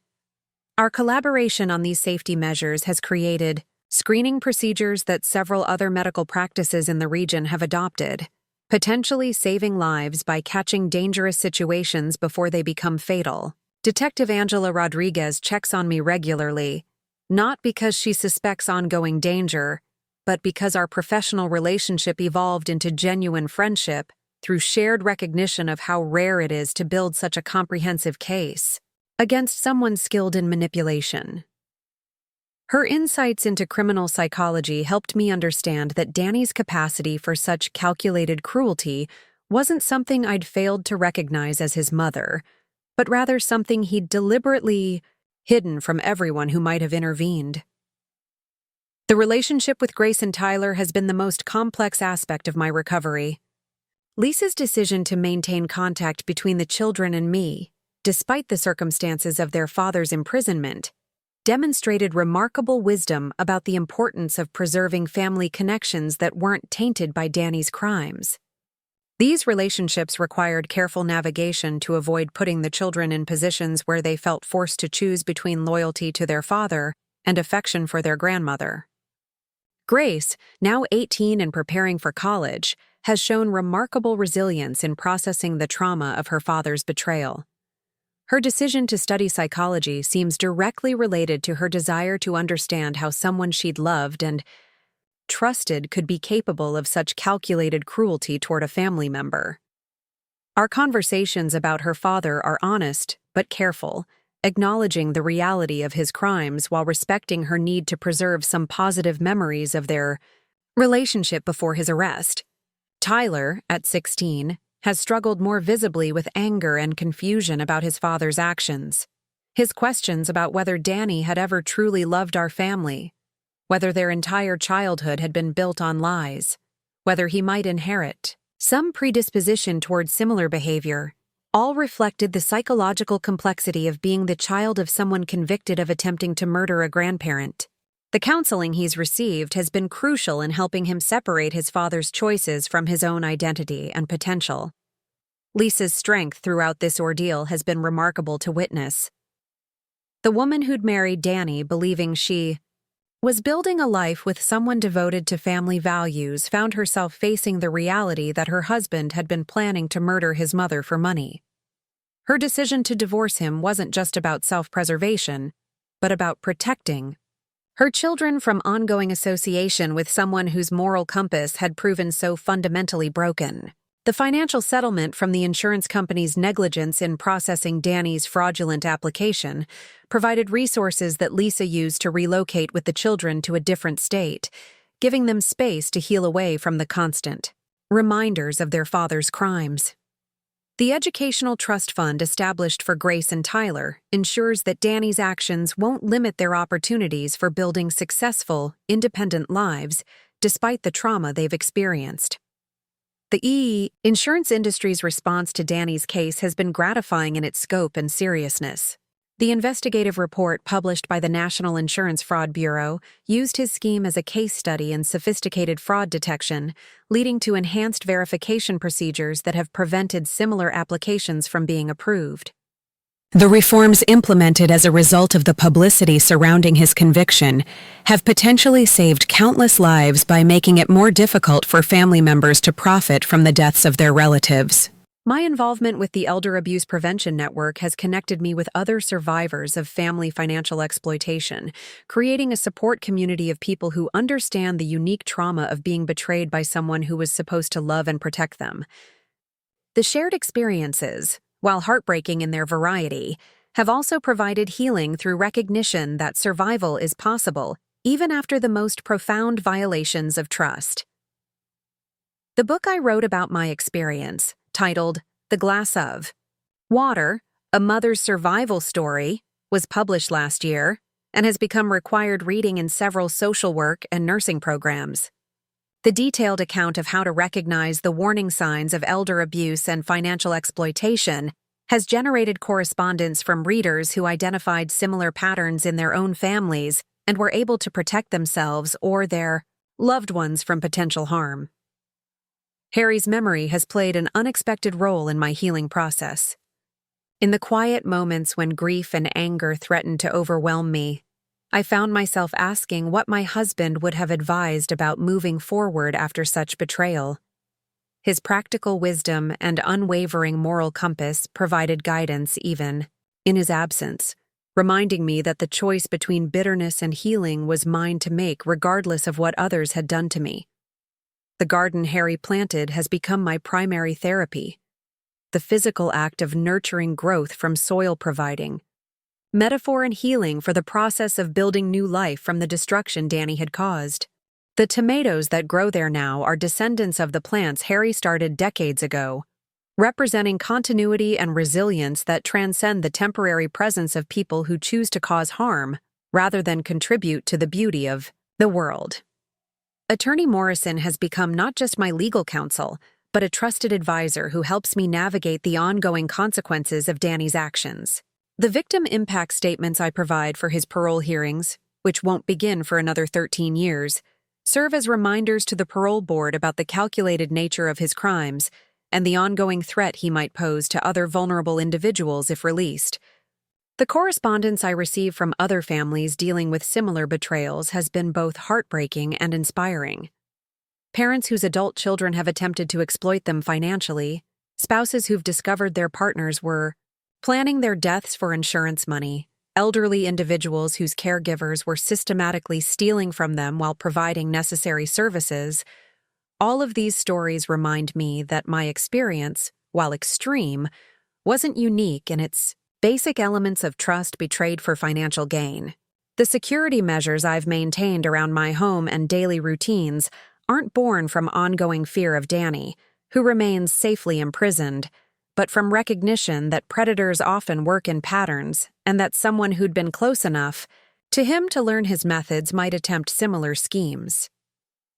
Our collaboration on these safety measures has created screening procedures that several other medical practices in the region have adopted, potentially saving lives by catching dangerous situations before they become fatal. Detective Angela Rodriguez checks on me regularly, not because she suspects ongoing danger, but because our professional relationship evolved into genuine friendship through shared recognition of how rare it is to build such a comprehensive case against someone skilled in manipulation. Her insights into criminal psychology helped me understand that Danny's capacity for such calculated cruelty wasn't something I'd failed to recognize as his mother, but rather something he'd deliberately hidden from everyone who might have intervened. The relationship with Grace and Tyler has been the most complex aspect of my recovery. Lisa's decision to maintain contact between the children and me, despite the circumstances of their father's imprisonment, demonstrated remarkable wisdom about the importance of preserving family connections that weren't tainted by Danny's crimes. These relationships required careful navigation to avoid putting the children in positions where they felt forced to choose between loyalty to their father and affection for their grandmother. Grace, now 18 and preparing for college, has shown remarkable resilience in processing the trauma of her father's betrayal. Her decision to study psychology seems directly related to her desire to understand how someone she'd loved and trusted could be capable of such calculated cruelty toward a family member. Our conversations about her father are honest but careful, acknowledging the reality of his crimes while respecting her need to preserve some positive memories of their relationship before his arrest. Tyler, at 16, has struggled more visibly with anger and confusion about his father's actions. His questions about whether Danny had ever truly loved our family, whether their entire childhood had been built on lies, whether he might inherit some predisposition towards similar behavior, all reflected the psychological complexity of being the child of someone convicted of attempting to murder a grandparent. The counseling he's received has been crucial in helping him separate his father's choices from his own identity and potential. Lisa's strength throughout this ordeal has been remarkable to witness. The woman who'd married Danny, believing she was building a life with someone devoted to family values, found herself facing the reality that her husband had been planning to murder his mother for money. Her decision to divorce him wasn't just about self-preservation, but about protecting her children from ongoing association with someone whose moral compass had proven so fundamentally broken. The financial settlement from the insurance company's negligence in processing Danny's fraudulent application provided resources that Lisa used to relocate with the children to a different state, giving them space to heal away from the constant reminders of their father's crimes. The Educational Trust Fund established for Grace and Tyler ensures that Danny's actions won't limit their opportunities for building successful, independent lives despite the trauma they've experienced. The insurance industry's response to Danny's case has been gratifying in its scope and seriousness. The investigative report published by the National Insurance Fraud Bureau used his scheme as a case study in sophisticated fraud detection, leading to enhanced verification procedures that have prevented similar applications from being approved. The reforms implemented as a result of the publicity surrounding his conviction have potentially saved countless lives by making it more difficult for family members to profit from the deaths of their relatives. My involvement with the Elder Abuse Prevention Network has connected me with other survivors of family financial exploitation, creating a support community of people who understand the unique trauma of being betrayed by someone who was supposed to love and protect them. The shared experiences, while heartbreaking in their variety, have also provided healing through recognition that survival is possible, even after the most profound violations of trust. The book I wrote about my experience, titled The Glass of Water, A Mother's Survival Story, was published last year and has become required reading in several social work and nursing programs. The detailed account of how to recognize the warning signs of elder abuse and financial exploitation has generated correspondence from readers who identified similar patterns in their own families and were able to protect themselves or their loved ones from potential harm. Harry's memory has played an unexpected role in my healing process. In the quiet moments when grief and anger threatened to overwhelm me, I found myself asking what my husband would have advised about moving forward after such betrayal. His practical wisdom and unwavering moral compass provided guidance even in his absence, reminding me that the choice between bitterness and healing was mine to make regardless of what others had done to me. The garden Harry planted has become my primary therapy, the physical act of nurturing growth from soil providing, metaphor and healing for the process of building new life from the destruction Danny had caused. The tomatoes that grow there now are descendants of the plants Harry started decades ago, representing continuity and resilience that transcend the temporary presence of people who choose to cause harm rather than contribute to the beauty of the world. Attorney Morrison has become not just my legal counsel, but a trusted advisor who helps me navigate the ongoing consequences of Danny's actions. The victim impact statements I provide for his parole hearings, which won't begin for another 13 years, serve as reminders to the parole board about the calculated nature of his crimes and the ongoing threat he might pose to other vulnerable individuals if released. The correspondence I receive from other families dealing with similar betrayals has been both heartbreaking and inspiring. Parents whose adult children have attempted to exploit them financially, spouses who've discovered their partners were planning their deaths for insurance money, elderly individuals whose caregivers were systematically stealing from them while providing necessary services. All of these stories remind me that my experience, while extreme, wasn't unique in its basic elements of trust betrayed for financial gain. The security measures I've maintained around my home and daily routines aren't born from ongoing fear of Danny, who remains safely imprisoned, but from recognition that predators often work in patterns and that someone who'd been close enough to him to learn his methods might attempt similar schemes.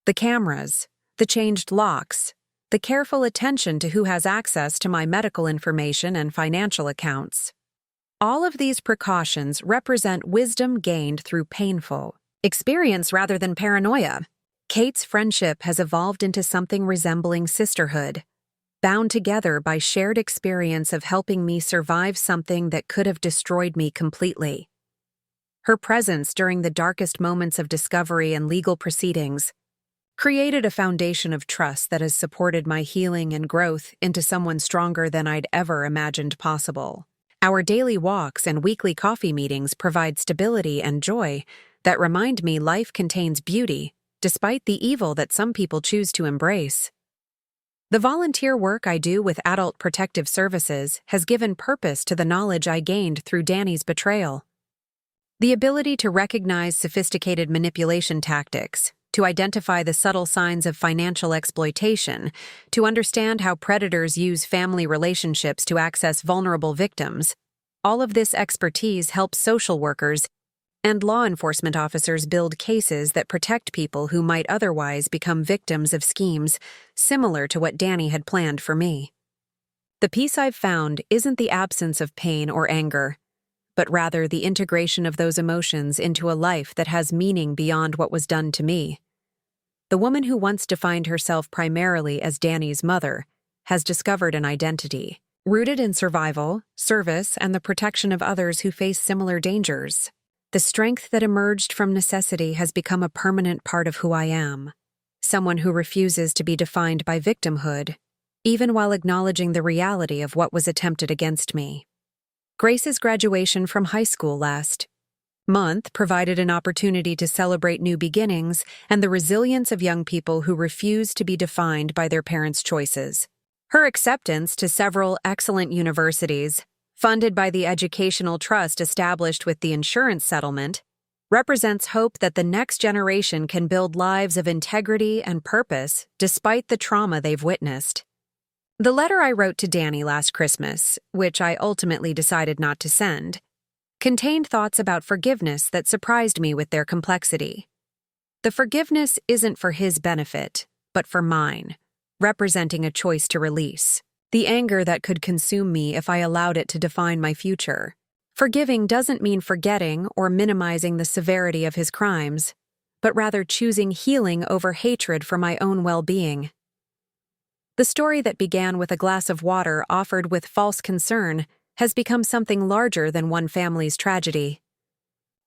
The cameras, the changed locks, the careful attention to who has access to my medical information and financial accounts. All of these precautions represent wisdom gained through painful experience rather than paranoia. Kate's friendship has evolved into something resembling sisterhood, bound together by shared experience of helping me survive something that could have destroyed me completely. Her presence during the darkest moments of discovery and legal proceedings created a foundation of trust that has supported my healing and growth into someone stronger than I'd ever imagined possible. Our daily walks and weekly coffee meetings provide stability and joy that remind me life contains beauty, despite the evil that some people choose to embrace. The volunteer work I do with Adult Protective Services has given purpose to the knowledge I gained through Danny's betrayal. The ability to recognize sophisticated manipulation tactics, to identify the subtle signs of financial exploitation, to understand how predators use family relationships to access vulnerable victims. All of this expertise helps social workers and law enforcement officers build cases that protect people who might otherwise become victims of schemes similar to what Danny had planned for me. The peace I've found isn't the absence of pain or anger, but rather the integration of those emotions into a life that has meaning beyond what was done to me. The woman who once defined herself primarily as Danny's mother has discovered an identity, rooted in survival, service, and the protection of others who face similar dangers. The strength that emerged from necessity has become a permanent part of who I am, someone who refuses to be defined by victimhood, even while acknowledging the reality of what was attempted against me. Grace's graduation from high school last month provided an opportunity to celebrate new beginnings and the resilience of young people who refuse to be defined by their parents' choices. Her acceptance to several excellent universities, funded by the educational trust established with the insurance settlement, represents hope that the next generation can build lives of integrity and purpose despite the trauma they've witnessed. The letter I wrote to Danny last Christmas, which I ultimately decided not to send, contained thoughts about forgiveness that surprised me with their complexity. The forgiveness isn't for his benefit, but for mine, representing a choice to release the anger that could consume me if I allowed it to define my future. Forgiving doesn't mean forgetting or minimizing the severity of his crimes, but rather choosing healing over hatred for my own well-being. The story that began with a glass of water offered with false concern has become something larger than one family's tragedy.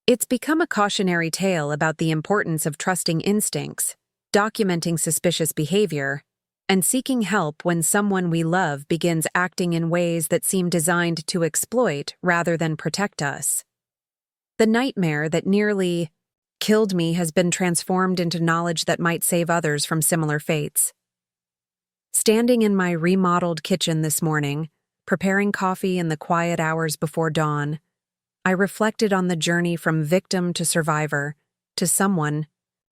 It's become a cautionary tale about the importance of trusting instincts, documenting suspicious behavior, and seeking help when someone we love begins acting in ways that seem designed to exploit rather than protect us. The nightmare that nearly killed me has been transformed into knowledge that might save others from similar fates. Standing in my remodeled kitchen this morning, preparing coffee in the quiet hours before dawn, I reflected on the journey from victim to survivor to someone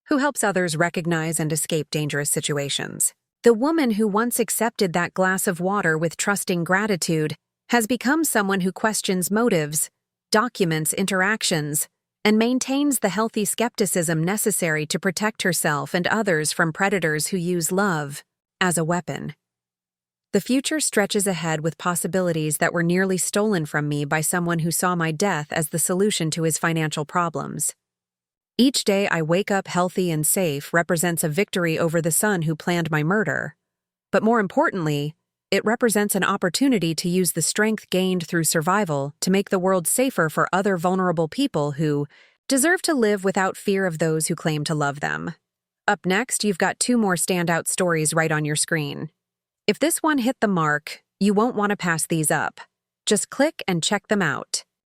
who helps others recognize and escape dangerous situations. The woman who once accepted that glass of water with trusting gratitude has become someone who questions motives, documents interactions, and maintains the healthy skepticism necessary to protect herself and others from predators who use love as a weapon. The future stretches ahead with possibilities that were nearly stolen from me by someone who saw my death as the solution to his financial problems. Each day I wake up healthy and safe represents a victory over the son who planned my murder. But more importantly, it represents an opportunity to use the strength gained through survival to make the world safer for other vulnerable people who deserve to live without fear of those who claim to love them. Up next, you've got 2 more standout stories right on your screen. If this one hit the mark, you won't want to pass these up. Just click and check them out.